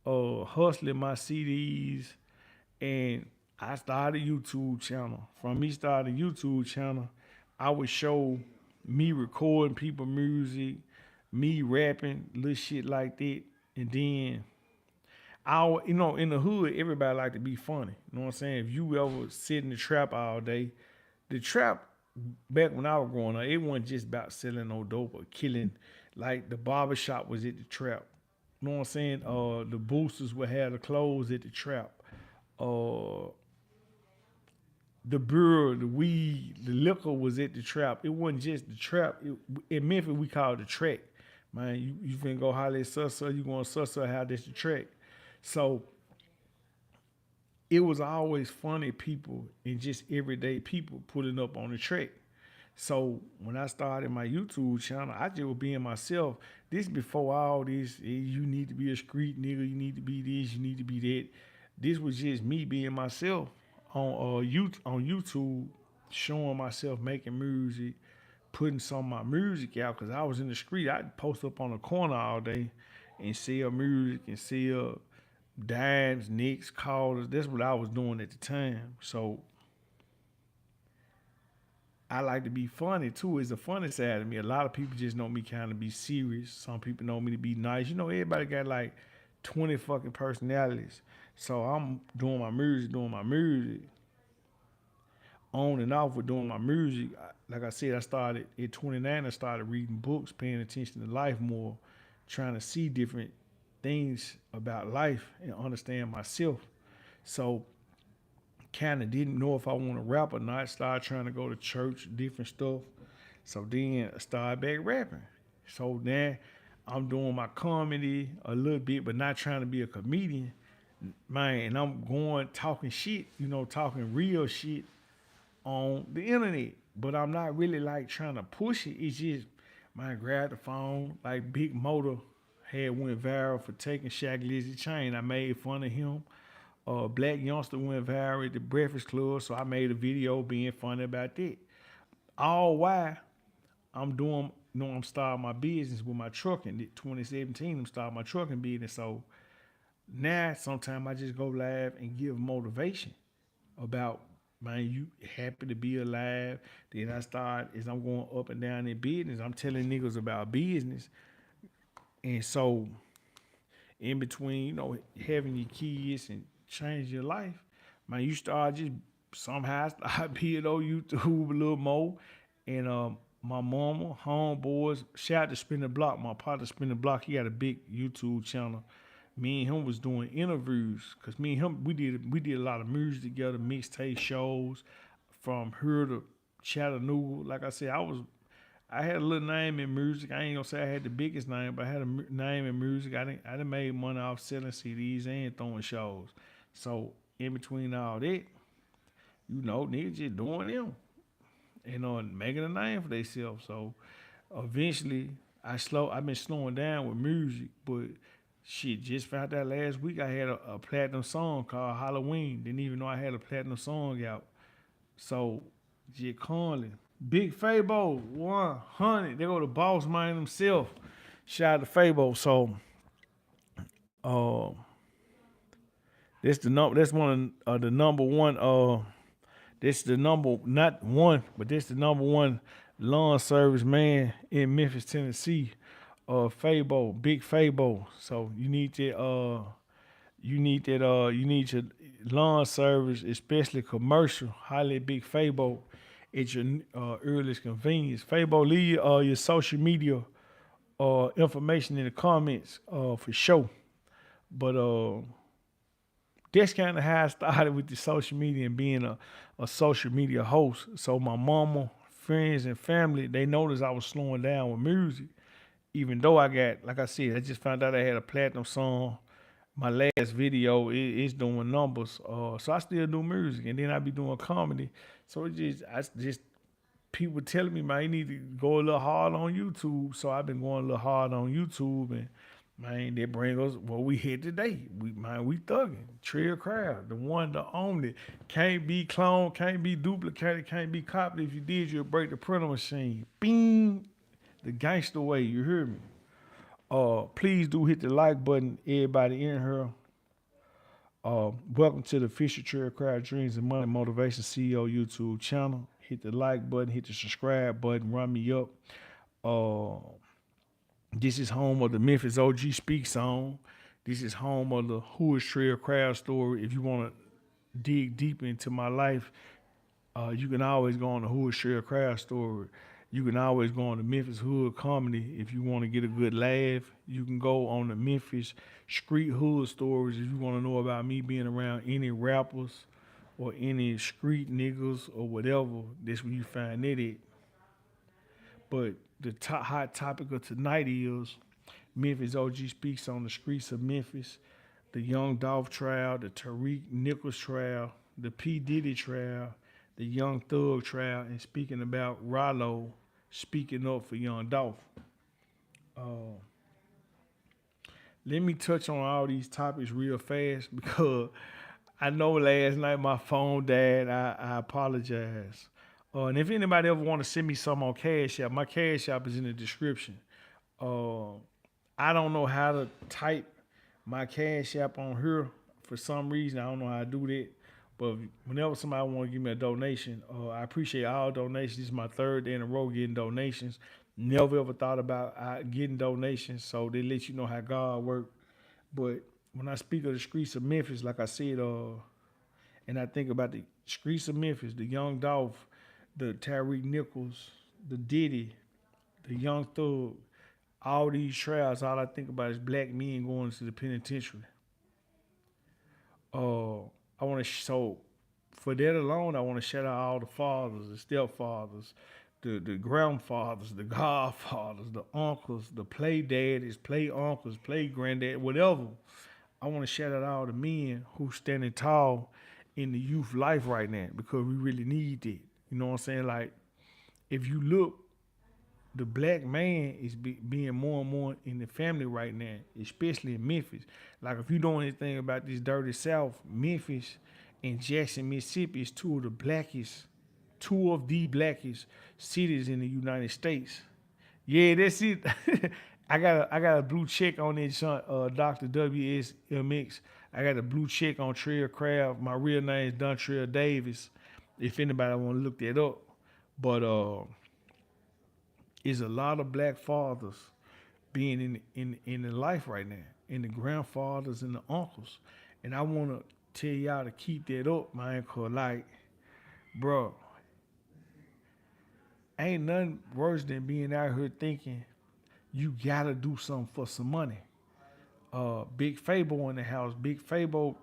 hustling my CDs, and I started a YouTube channel. From me starting a YouTube channel, I would show me recording people music, me rapping, little shit like that. And then in the hood, everybody like to be funny. You know what I'm saying? If you ever sit in the trap all day, the trap back when I was growing up, it wasn't just about selling no dope or killing. Like the barber shop was at the trap. You know what I'm saying? The boosters would have the clothes at the trap. Uh, the beer, the weed, the liquor was at the trap. It wasn't just the trap. In Memphis, we call it the track. Man, you finna go holler at Sussa, you going to Sussa, how that's the track. So it was always funny people and just everyday people putting up on the track. So when I started my YouTube channel, I just was being myself. This before all this, you need to be a street nigga, you need to be this, you need to be that. This was just me being myself on YouTube, showing myself making music, putting some of my music out because I was in the street. I'd post up on the corner all day and sell music and sell dimes, nicks, callers. That's what I was doing at the time. So I like to be funny too. It's the funny side of me. A lot of people just know me kind of be serious. Some people know me to be nice. You know, everybody got like 20 fucking personalities. So I'm doing my music, on and off with doing my music. Like I said, I started at 29. I started reading books, paying attention to life more, trying to see different things about life and understand myself. So kind of didn't know if I want to rap or not. Started trying to go to church, different stuff. So then I started back rapping. So now I'm doing my comedy a little bit, but not trying to be a comedian. Man, and I'm going talking shit, talking real shit on the internet. But I'm not really like trying to push it. It's just, man, grab the phone. Like Big Motor had went viral for taking Shaq Lizzy chain. I made fun of him. Black Youngster went viral at the Breakfast Club, so I made a video being funny about that. All why I'm doing, I'm starting my business with my trucking. 2017, I'm starting my trucking business. So now sometimes I just go live and give motivation about, man, you happy to be alive. Then I start, as I'm going up and down in business, I'm telling niggas about business. And so in between, having your kids and change your life, man, you start just somehow start being on YouTube a little more. And my mama, homeboys, shout out to Spin the Block, my partner Spin the Block, he got a big YouTube channel. Me and him was doing interviews because me and him we did a lot of music together, mixtape shows from here to Chattanooga. Like I said, I had a little name in music. I ain't gonna say I had the biggest name, but I had a name in music. I done made money off selling CDs and throwing shows. So in between all that, niggas just doing them and making a name for themselves. So eventually, I've been slowing down with music, but shit, just found out last week I had a platinum song called Halloween. Didn't even know I had a platinum song out. So, J. Conley, Big Fabo, 100. They go to boss man himself. Shout out to Fabo. So, uh, that's the number. That's one of the number one. This the number not one, but this the number one lawn service man in Memphis, Tennessee. Fabo, Big Fabo. So you need your lawn service, especially commercial. Highly Big Fabo at your earliest convenience. Fabo, leave your social media information in the comments for sure. But that's kind of how I started with the social media and being a social media host. So my mama, friends, and family, they noticed I was slowing down with music. Even though I got, like I said, I just found out I had a platinum song. My last video is doing numbers. So I still do music, and then I be doing comedy. So I just people telling me, man, you need to go a little hard on YouTube. So I've been going a little hard on YouTube, and man, they bring us what we hit today. We thugging. Trell crowd, the one, the only. Can't be cloned, can't be duplicated, can't be copied. If you did, you'll break the printer machine. Bing, the gangster way. You hear me? Please do hit the like button, everybody in here. Welcome to the Fisher Trell Crowd Dreams and Money Motivation CEO YouTube channel. Hit the like button, hit the subscribe button, run me up. Uh, this is home of the Memphis OG Speaks On. This is home of the Who is Trell Crowd story. If you want to dig deep into my life, you can always go on the Who is Trell Crowd story. You can always go on the Memphis Hood Comedy if you want to get a good laugh. You can go on the Memphis Street Hood Stories if you want to know about me being around any rappers or any street niggas or whatever. That's where you find it at. But the hot topic of tonight is Memphis OG Speaks on the streets of Memphis. the Young Dolph trial, the Tariq Nichols trial, the P. Diddy trial, the Young Thug trial, and speaking about Ralo speaking up for Young Dolph. Uh, Let me touch on all these topics real fast because I know last night my phone died. I apologize. And if anybody ever want to send me some on Cash App, my Cash App is in the description. Uh, I don't know how to type my Cash App on here for some reason. I don't know how to do that. But whenever somebody want to give me a donation, I appreciate all donations. This is my third day in a row getting donations. Never ever thought about getting donations, so they let you know how God works. But when I speak of the streets of Memphis, like I said, and I think about the streets of Memphis, the Young Dolph, the Tyreek Nichols, the Diddy, the Young Thug, all these trials, all I think about is black men going to the penitentiary. Uh, I want to so for that alone, I want to shout out all the fathers, the stepfathers, the grandfathers, the godfathers, the uncles, the play daddies, play uncles, play granddad, whatever. I want to shout out all the men who standing tall in the youth life right now because we really need that. You know what I'm saying? Like if you look, the black man is being more and more in the family right now, especially in Memphis. Like if you know anything about this dirty South, Memphis and Jackson, Mississippi is two of the blackest cities in the United States. Yeah, that's it. I got a blue check on that Dr. WSMX. I got a blue check on Trell Craft. My real name is Dontrell Davis. If anybody want to look that up, but is a lot of black fathers being in the life right now, and the grandfathers and the uncles. And I want to tell y'all to keep that up, man, cause like, bro, ain't nothing worse than being out here thinking you gotta do something for some money. Big Fabo in the house. Big Fabo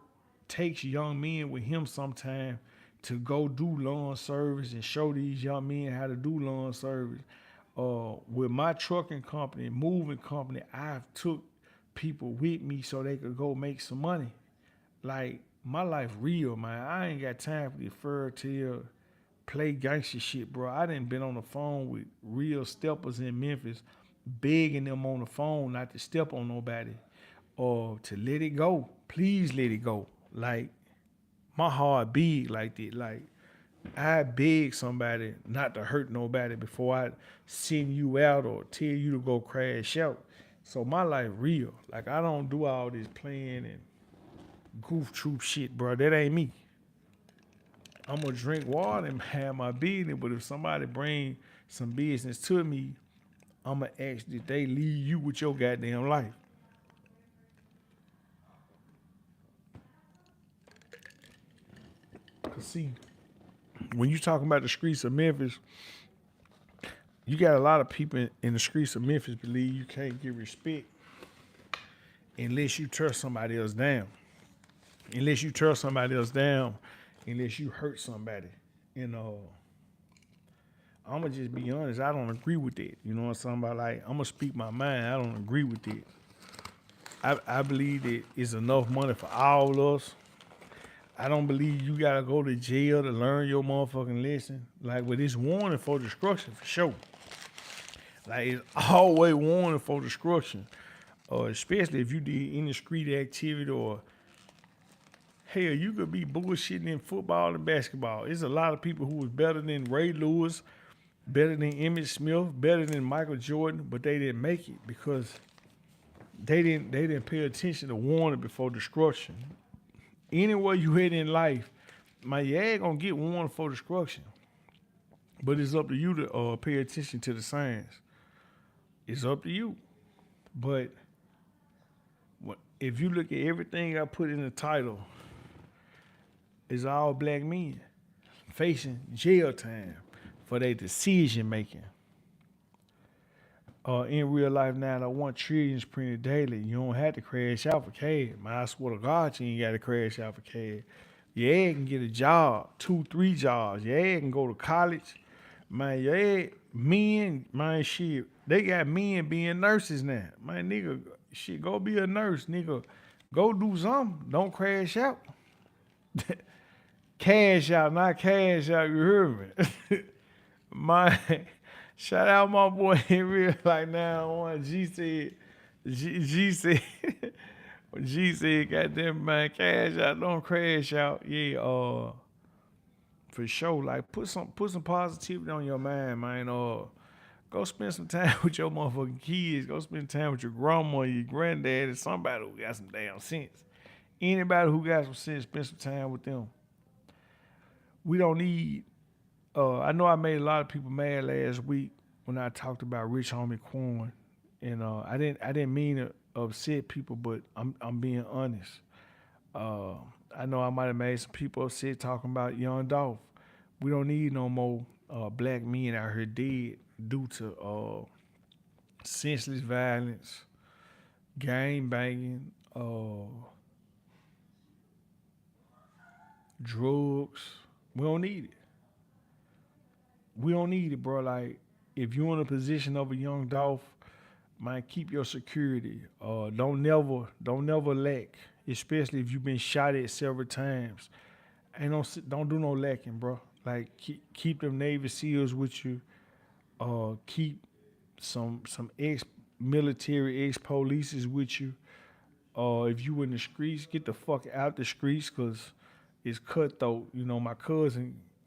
takes young men with him sometime to go do lawn service and show these young men how to do lawn service. With my trucking company, moving company, I've took people with me so they could go make some money. Like my life real, man. I ain't got time for the fur tale, play gangster shit, bro. I done been on the phone with real steppers in Memphis, begging them on the phone not to step on nobody or to let it go. Please let it go. Like my heart big like that. Like I beg somebody not to hurt nobody before I send you out or tell you to go crash out. So my life real. Like I don't do all this playing and goof troop shit, bro. That ain't me. I'm gonna drink water and have my business, but if somebody bring some business to me, I'm gonna ask that they leave you with your goddamn life. Cause see, when you talking about the streets of Memphis, you got a lot of people in the streets of Memphis believe you can't get respect unless you tear somebody else down. Unless you tear somebody else down, unless you hurt somebody. You know, I'm gonna just be honest. I don't agree with that. You know what I'm saying? About like, I'm gonna speak my mind. I don't agree with that. I believe that it's enough money for all of us. I don't believe you gotta go to jail to learn your motherfucking lesson. Like, but it's warning for destruction for sure. Like, it's always warning for destruction. Especially if you did any street activity or hell, you could be bullshitting in football and basketball. There's a lot of people who was better than Ray Lewis, better than Emmitt Smith, better than Michael Jordan, but they didn't make it because they didn't pay attention to warning before destruction. Anywhere you hit in life, my you ain't gonna get warned for destruction. But it's up to you to pay attention to the signs. It's up to you. But if you look at everything I put in the title, it's all black men facing jail time for their decision making. In real life now, the 1 trillion is printed daily. You don't have to crash out for cash. Man, I swear to God, you ain't got to crash out for cash. Your ass can get a job, 2, 3 jobs. Your ass can go to college. Man, your ass, men, man, shit, they got men being nurses now. Man, nigga, shit, go be a nurse, nigga. Go do something. Don't crash out. Cash out, not cash out. You heard me? My shout out my boy in real like now one G said G said goddamn man cash out don't crash out yeah for sure like put some positivity on your mind man go spend some time with your motherfucking kids go spend time with your grandma your granddad and somebody who got some damn sense anybody who got some sense spend some time with them we don't need I know I made a lot of people mad last week when I talked about Rich Homie Quan, and I didn't mean to upset people, but I'm being honest. Uh, I know I might have made some people upset talking about Young Dolph. We don't need no more black men out here dead due to senseless violence, gang banging, drugs. We don't need it. We don't need it, bro. Like if you're in a position of a Young Dolph, man, keep your security. Don't never lack, especially if you've been shot at several times. Ain't no, don't do no lacking, bro. Like keep them Navy SEALs with you. Keep some ex military, ex polices with you. If you in the streets, get the fuck out the streets, cause it's cutthroat. You know,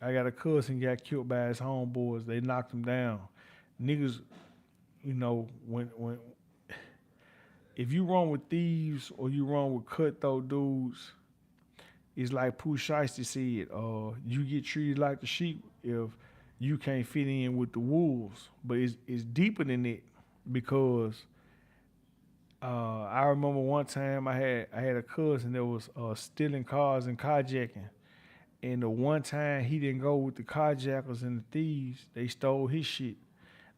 I got a cousin got killed by his homeboys. They knocked him down. Niggas, when if you run with thieves or you run with cutthroat dudes, it's like Pooh Shiesty said, you get treated like the sheep if you can't fit in with the wolves. But it's deeper than that because I remember one time I had a cousin that was stealing cars and carjacking. And the one time he didn't go with the carjackers and the thieves, they stole his shit.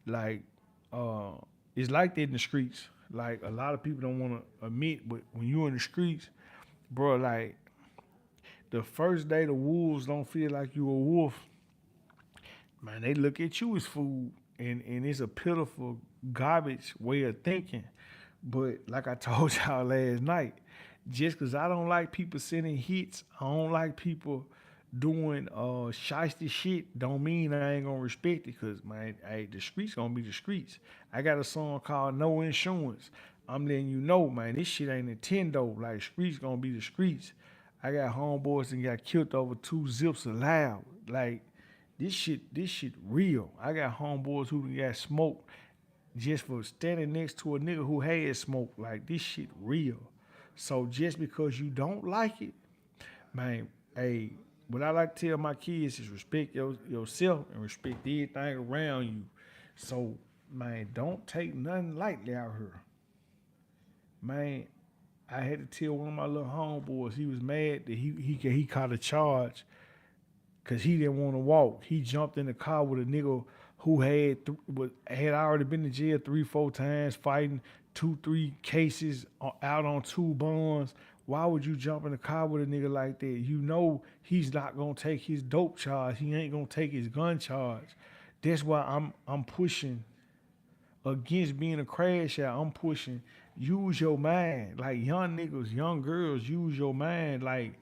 Like, uh, it's like that in the streets. Like a lot of people don't want to admit, but when you in the streets, bro, like the first day the wolves don't feel like you a wolf, man, they look at you as food, and it's a pitiful garbage way of thinking. But like I told y'all last night, just because I don't like people sending hits, I don't like people doing shiesty shit, don't mean I ain't gonna respect it. Cause man, hey, the streets gonna be the streets. I got a song called No Insurance. I'm letting you know, man, this shit ain't Nintendo. Like streets gonna be the streets. I got homeboys that got killed over 2 zips of loud. Like this shit real. I got homeboys who done got smoked just for standing next to a nigga who had smoke. Like this shit real. So just because you don't like it, man, hey, what I like to tell my kids is respect yourself and respect everything around you. So, man, don't take nothing lightly out here. Man, I had to tell one of my little homeboys, he was mad that he caught a charge because he didn't want to walk. He jumped in the car with a nigga who had already been to jail 3, 4 times, fighting 2, 3 cases out on 2 bonds. Why would you jump in the car with a nigga like that? You know he's not gonna take his dope charge. He ain't gonna take his gun charge. That's why I'm pushing against being a crash out. I'm pushing use your mind. Like young niggas, young girls, use your mind. Like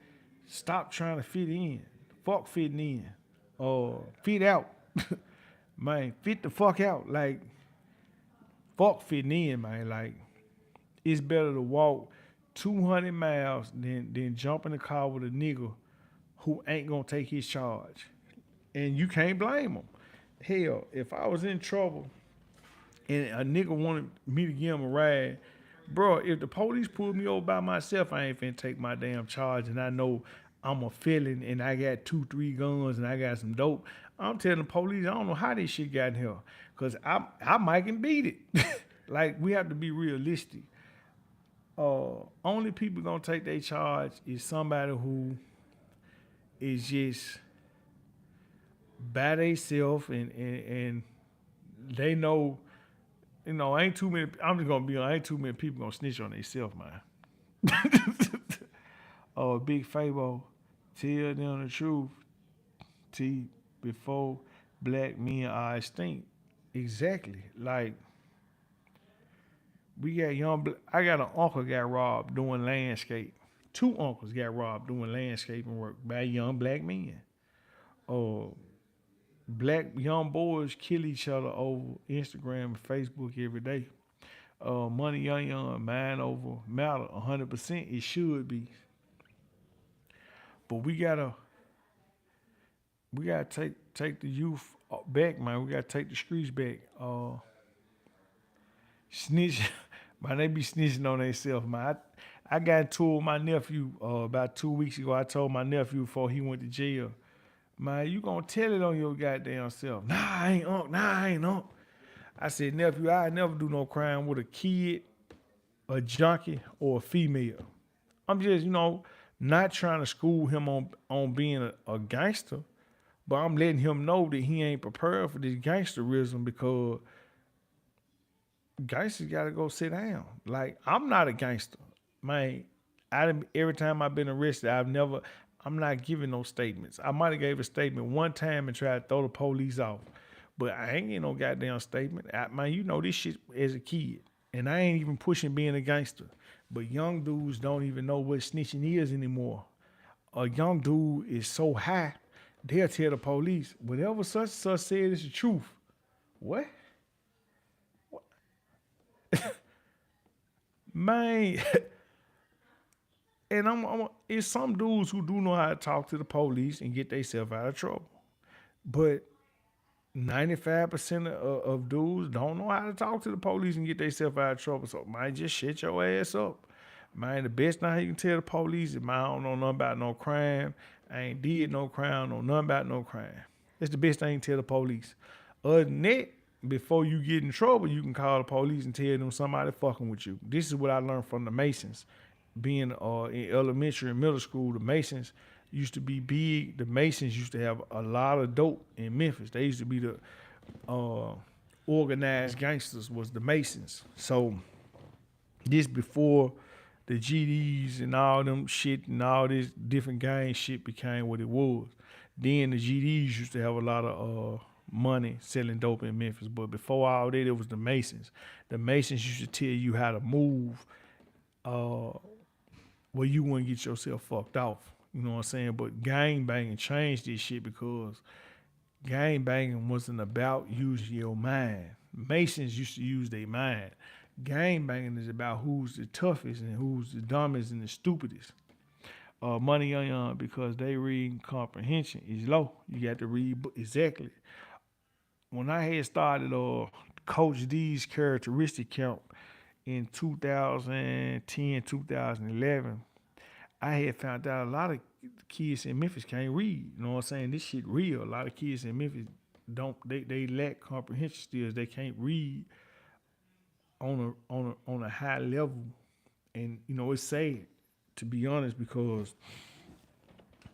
stop trying to fit in. Fuck fitting in. Fit out. Man, fit the fuck out. Like fuck fitting in, man. Like it's better to walk 200 miles than jump in the car with a nigga who ain't gonna take his charge. And you can't blame him. Hell, if I was in trouble and a nigga wanted me to give him a ride, bro, if the police pulled me over by myself, I ain't finna take my damn charge and I know I'm a felon and I got 2, 3 guns and I got some dope. I'm telling the police, I don't know how this shit got in here. Cause I might can beat it. Like we have to be realistic. Only people gonna take their charge is somebody who is just by themselves and they know, ain't too many. I'm just gonna be on. Ain't too many people gonna snitch on themselves, man. Big Fabo, tell them the truth. T before black men are extinct. Exactly. Like We got I got an uncle got robbed doing landscape. Two uncles got robbed doing landscaping work by young black men. Uh, Black young boys kill each other over Instagram and Facebook every day. Money young, mind over matter, 100%. It should be, but we gotta take the youth back, man. We gotta take the streets back. Snitch, man, they be snitching on themselves, man. I got into it with my nephew about 2 weeks ago. I told my nephew before he went to jail, man, you gonna tell it on your goddamn self. Nah, I ain't unk. Nah, I ain't unk. I said, nephew, I never do no crime with a kid, a junkie, or a female. I'm just, not trying to school him on being a gangster, but I'm letting him know that he ain't prepared for this gangsterism because gangsters gotta go sit down. Like, I'm not a gangster. Man, every time I've been arrested, I'm not giving no statements. I might have gave a statement one time and tried to throw the police off. But I ain't getting no goddamn statement. Man, you know this shit as a kid. And I ain't even pushing being a gangster. But young dudes don't even know what snitching is anymore. A young dude is so high, they'll tell the police, whatever such and such said is the truth. What? Man, and it's some dudes who do know how to talk to the police and get themselves out of trouble. But 95% of dudes don't know how to talk to the police and get themselves out of trouble. So, man, just shut your ass up. Man, the best thing you can tell the police is, man, I don't know nothing about no crime. I ain't did no crime, know nothing about no crime. That's the best thing you can tell the police. Other than that, before you get in trouble, you can call the police and tell them somebody fucking with you. This is what I learned from the Masons. Being in elementary and middle school, the Masons used to be big. The Masons used to have a lot of dope in Memphis. They used to be the organized gangsters was the Masons. So this before the GDs and all them shit and all this different gang shit became what it was. Then the GDs used to have a lot of money selling dope in Memphis. But before all that, it was the Masons. The Masons used to tell you how to move where you wouldn't get yourself fucked off. You know what I'm saying? But gang banging changed this shit because gang banging wasn't about using your mind. Masons used to use their mind. Gang banging is about who's the toughest and who's the dumbest and the stupidest. Money young because they reading comprehension is low. You got to read exactly. When I had started Coach D's characteristic count in 2010, 2011, I had found out a lot of kids in Memphis can't read. You know what I'm saying? This shit real. A lot of kids in Memphis they lack comprehension skills. They can't read on a high level. And it's sad, to be honest, because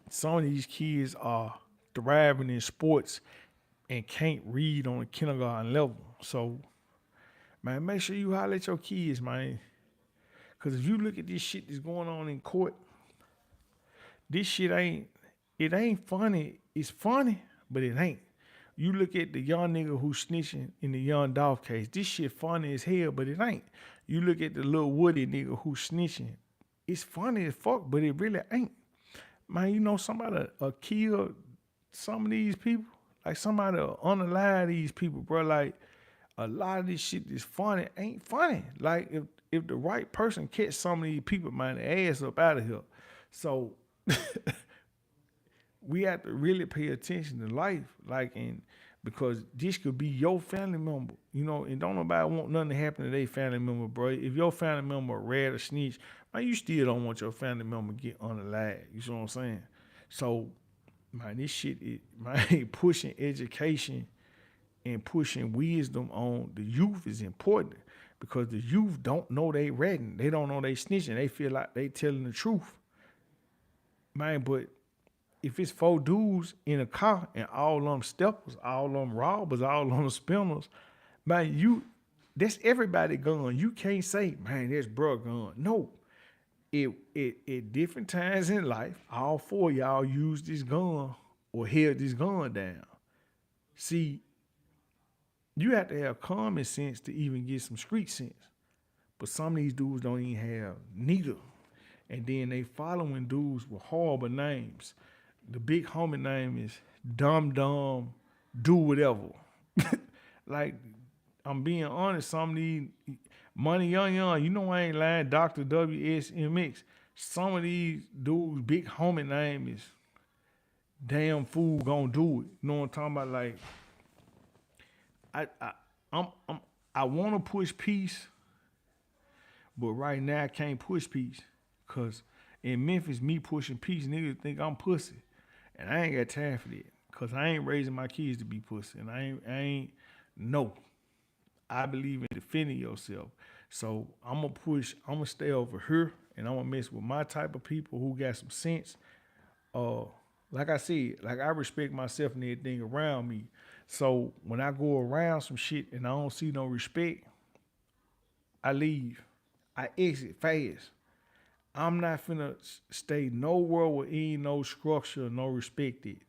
some of these kids are thriving in sports and can't read on a kindergarten level. So, man, make sure you holler at your kids, man. Because if you look at this shit that's going on in court, this shit ain't funny. It's funny, but it ain't. You look at the young nigga who's snitching in the young Dolph case. This shit funny as hell, but it ain't. You look at the little Woody nigga who's snitching. It's funny as fuck, but it really ain't. Man, somebody kill some of these people. Like somebody unalive these people, bro. Like a lot of this shit that's funny ain't funny. Like if the right person catch some of these people, man, their ass up out of here. So we have to really pay attention to life, because this could be your family member, and don't nobody want nothing to happen to their family member, bro. If your family member rat or snitch, man, you still don't want your family member to get unalive. You see what I'm saying? So, man, this shit is, man, pushing education and pushing wisdom on the youth is important because the youth don't know they ratting. They don't know they snitching. They feel like they telling the truth. Man, but if it's 4 dudes in a car and all of them steppers, all of them robbers, all of them spinners, man, that's everybody gun. You can't say, man, that's bro gun. No. At different times in life, all 4 of y'all use this gun or held this gun down. See, you have to have common sense to even get some street sense. But some of these dudes don't even have neither. And then they following dudes with horrible names. The big homie name is Dum Dum Do Whatever. Like, I'm being honest, some of these Money Young, you know I ain't lying, Dr. WSMX. Some of these dudes, big homie name is damn fool gonna do it. You know what I'm talking about? Like, I I I'm I wanna push peace, but right now I can't push peace. Cause in Memphis, me pushing peace, niggas think I'm pussy. And I ain't got time for that. Cause I ain't raising my kids to be pussy. And I ain't no. I believe in defending yourself. So I'm gonna stay over here and I'm gonna mess with my type of people who got some sense. Uh like I said, like I respect myself and everything around me. So when I go around some shit and I don't see no respect, I leave. I exit fast. I'm not finna stay nowhere with ain't no structure, no respect it.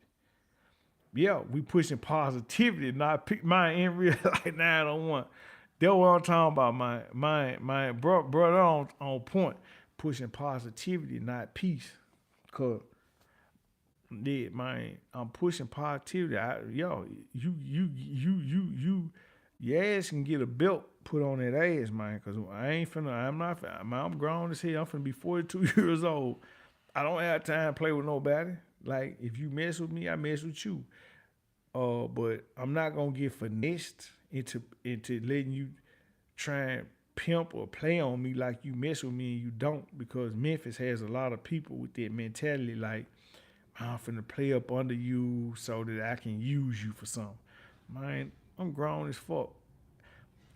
Yeah, we pushing positivity, not pick my in real life 901. That's what I'm talking about. My brother on point, pushing positivity, not peace. Cause yeah, man, I'm pushing positivity. Your ass can get a belt put on that ass, man. Cause I ain't finna. I'm grown as hell. I'm finna be 42 years old. I don't have time to play with nobody. Like if you mess with me, I mess with you. But I'm not gonna get finessed into letting you try and pimp or play on me like you mess with me and you don't, because Memphis has a lot of people with that mentality like I'm finna play up under you so that I can use you for something. Man, I'm grown as fuck.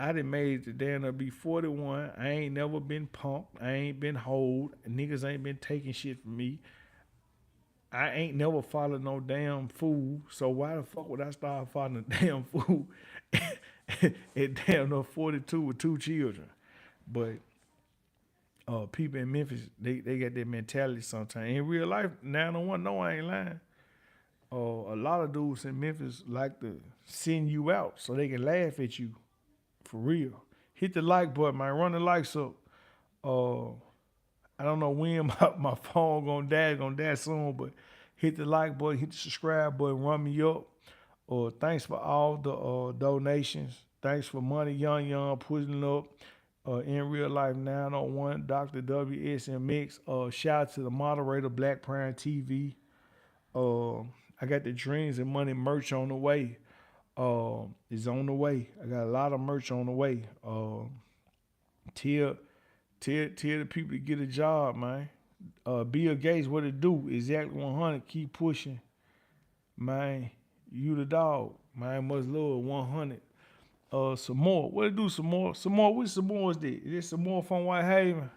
I done made it to damn near be 41. I ain't never been punked. I ain't been hold. Niggas ain't been taking shit from me. I ain't never followed no damn fool. So why the fuck would I start following a damn fool at damn near 42 with two children? But people in Memphis, they got that mentality sometimes. In real life, 901, no, I ain't lying. A lot of dudes in Memphis like to send you out so they can laugh at you. For real. Hit the like button, man. Run the likes up. Uh, I don't know when my phone gonna die soon, but hit the like button, hit the subscribe button, run me up. Thanks for all the donations. Thanks for Money Young pushing up. In real life 901, Dr. WSMX. Shout out to the moderator, Black Prime TV. I got the Dreams and Money merch on the way. It's on the way. I got a lot of merch on the way. Tell the people to get a job, man. Bill Gates, what it do? Exactly 100. Keep pushing, man. You the dog, man. Much love 100. Some more. What it do? Some more. Some more. Which some more is this? Is this some more from Whitehaven?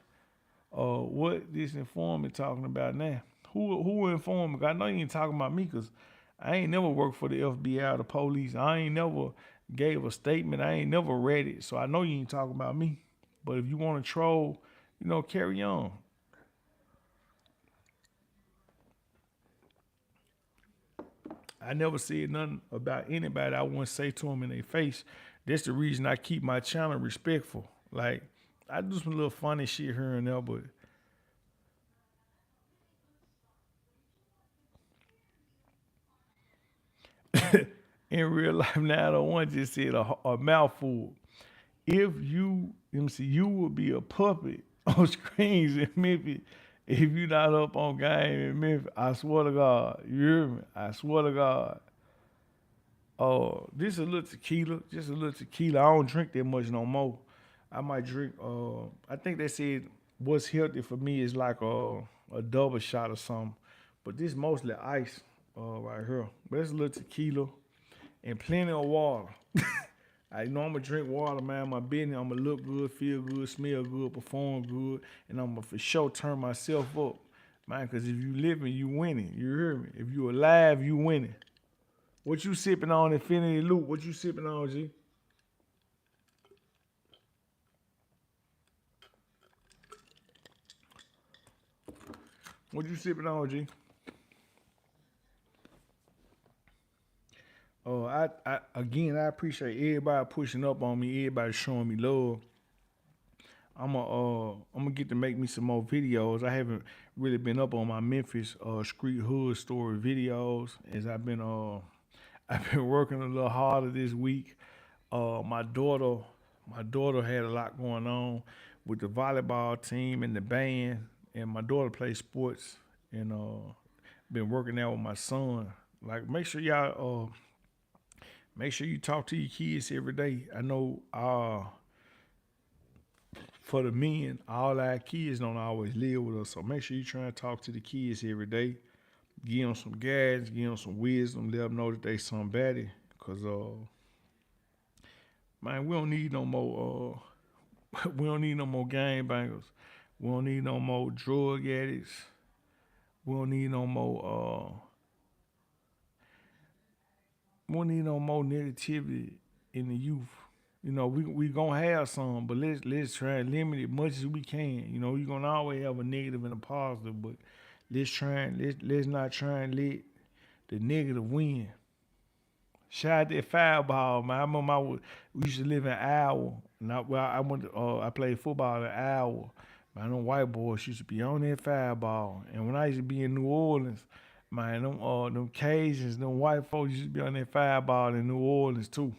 What this informant talking about now? Who informant? I know you ain't talking about me, cause I ain't never worked for the FBI or the police. I ain't never gave a statement. I ain't never read it, so I know you ain't talking about me. But if you want to troll, carry on. I never said nothing about anybody I wouldn't say to them in their face. That's the reason I keep my channel respectful. Like, I do some little funny shit here and there, but in real life now, the one just said a mouthful. If you, let me see, you will be a puppet on screens in Memphis if you not up on game in Memphis. I swear to God. You hear me? I swear to God. This a little tequila, just a little tequila. I don't drink that much no more. I might drink. I think they said what's healthy for me is like a double shot or something. But this mostly ice right here. But it's a little tequila and plenty of water. I know I'm gonna drink water, man. My business. I'm gonna look good, feel good, smell good, perform good, and I'm gonna for sure turn myself up, man. Cause if you living, you winning. You hear me? If you alive, you winning. What you sipping on, Infinity Loop? What you sipping on, G? What you sipping on, G? I appreciate everybody pushing up on me, everybody showing me love. I'm gonna get to make me some more videos. I haven't really been up on my Memphis street hood story videos as I've been working a little harder this week. My daughter had a lot going on with the volleyball team and the band, and my daughter plays sports and been working out with my son. Like, make sure you talk to your kids every day. I know for the men, all our kids don't always live with us, so make sure you try and talk to the kids every day. Give them some guidance, give them some wisdom, let them know that they somebody. Cause man, we don't need no more. We don't need no more gangbangers. We don't need no more drug addicts. We don't need no more. We don't need no more negativity in the youth. You know, we gonna have some, but let's try and limit it much as we can. You know, you're gonna always have a negative and a positive, but let's not try and let the negative win. Shout out that fireball, man. I remember we used to live in Iowa, and I played football in Iowa. Man, them white boys used to be on that fireball, and when I used to be in New Orleans, man, them Cajuns, them white folks used to be on that fireball in New Orleans too.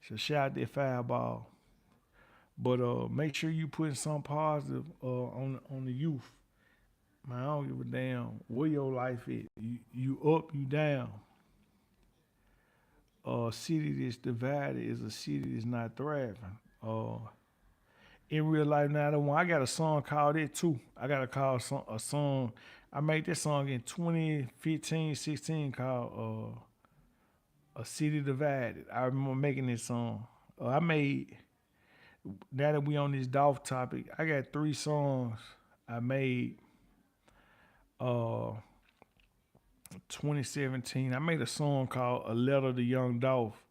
So shout out that fireball. But make sure you putting some positive on the youth. Man, I don't give a damn where your life is. You up, you down. A city that's divided is a city that's not thriving. Uh, in real life now, I got a song called it too. I got a song. I made this song in 2015, 16 called "A City Divided." I remember making this song. I made now that we on this Dolph topic. I got 3 songs I made. Uh, 2017. I made a song called "A Letter to Young Dolph,"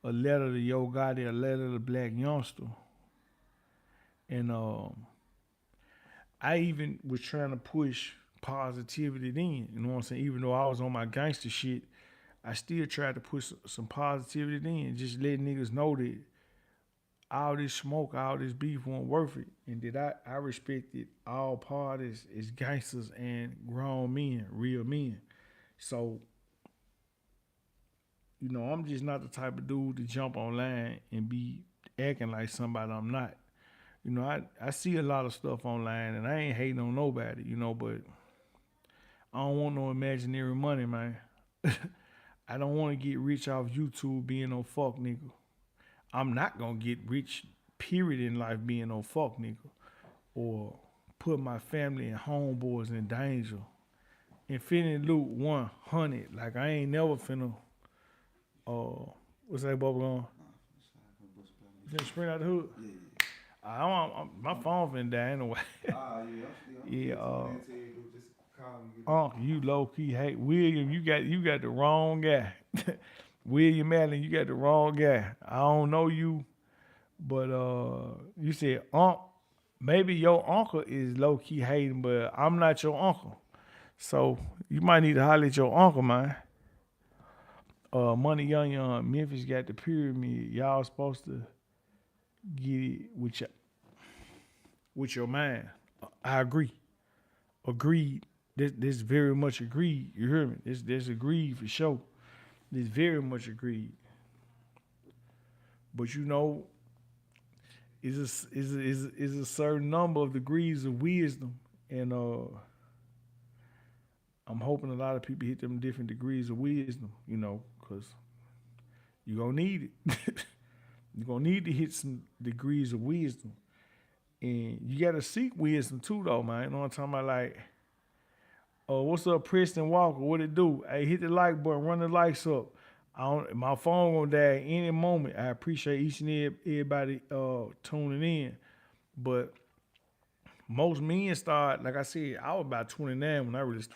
"A Letter to Yo Gotti," "A Letter to Black Youngster," and I even was trying to push positivity then. You know what I'm saying? Even though I was on my gangster shit, I still tried to push some positivity then. Just let niggas know that all this smoke, all this beef wasn't worth it, and that I respected all parties as gangsters and grown men, real men. So, you know, I'm just not the type of dude to jump online and be acting like somebody I'm not. You know, I see a lot of stuff online and I ain't hating on nobody, you know, but I don't want no imaginary money, man. I don't want to get rich off YouTube being no fuck nigga. I'm not gonna get rich, period, in life being no fuck nigga. Or put my family and homeboys in danger. Infinity Loot 100. Like I ain't never finna what's that bubble on? You finna sprint out the hood? My phone finna die anyway. Yeah, you low key hate William. You got the wrong guy. William Allen, you got the wrong guy. I don't know you, but you said maybe your uncle is low key hating, but I'm not your uncle. So you might need to holler at your uncle, man. Money Young, Memphis got the pyramid. Y'all supposed to get it with your mind. I agree. Agreed. This very much agreed. You hear me? This agreed for sure. This very much agreed. But you know, is a certain number of degrees of wisdom, and I'm hoping a lot of people hit them different degrees of wisdom. You know, because you're gonna need it. You're gonna need to hit some degrees of wisdom. And you gotta seek wisdom too though, man. You know what I'm talking about? Like, what's up, Preston Walker? What it do? Hey, hit the like button, run the likes up. My phone gonna die at any moment. I appreciate each and everybody tuning in. But most men start, like I said, I was about 29 when I really started.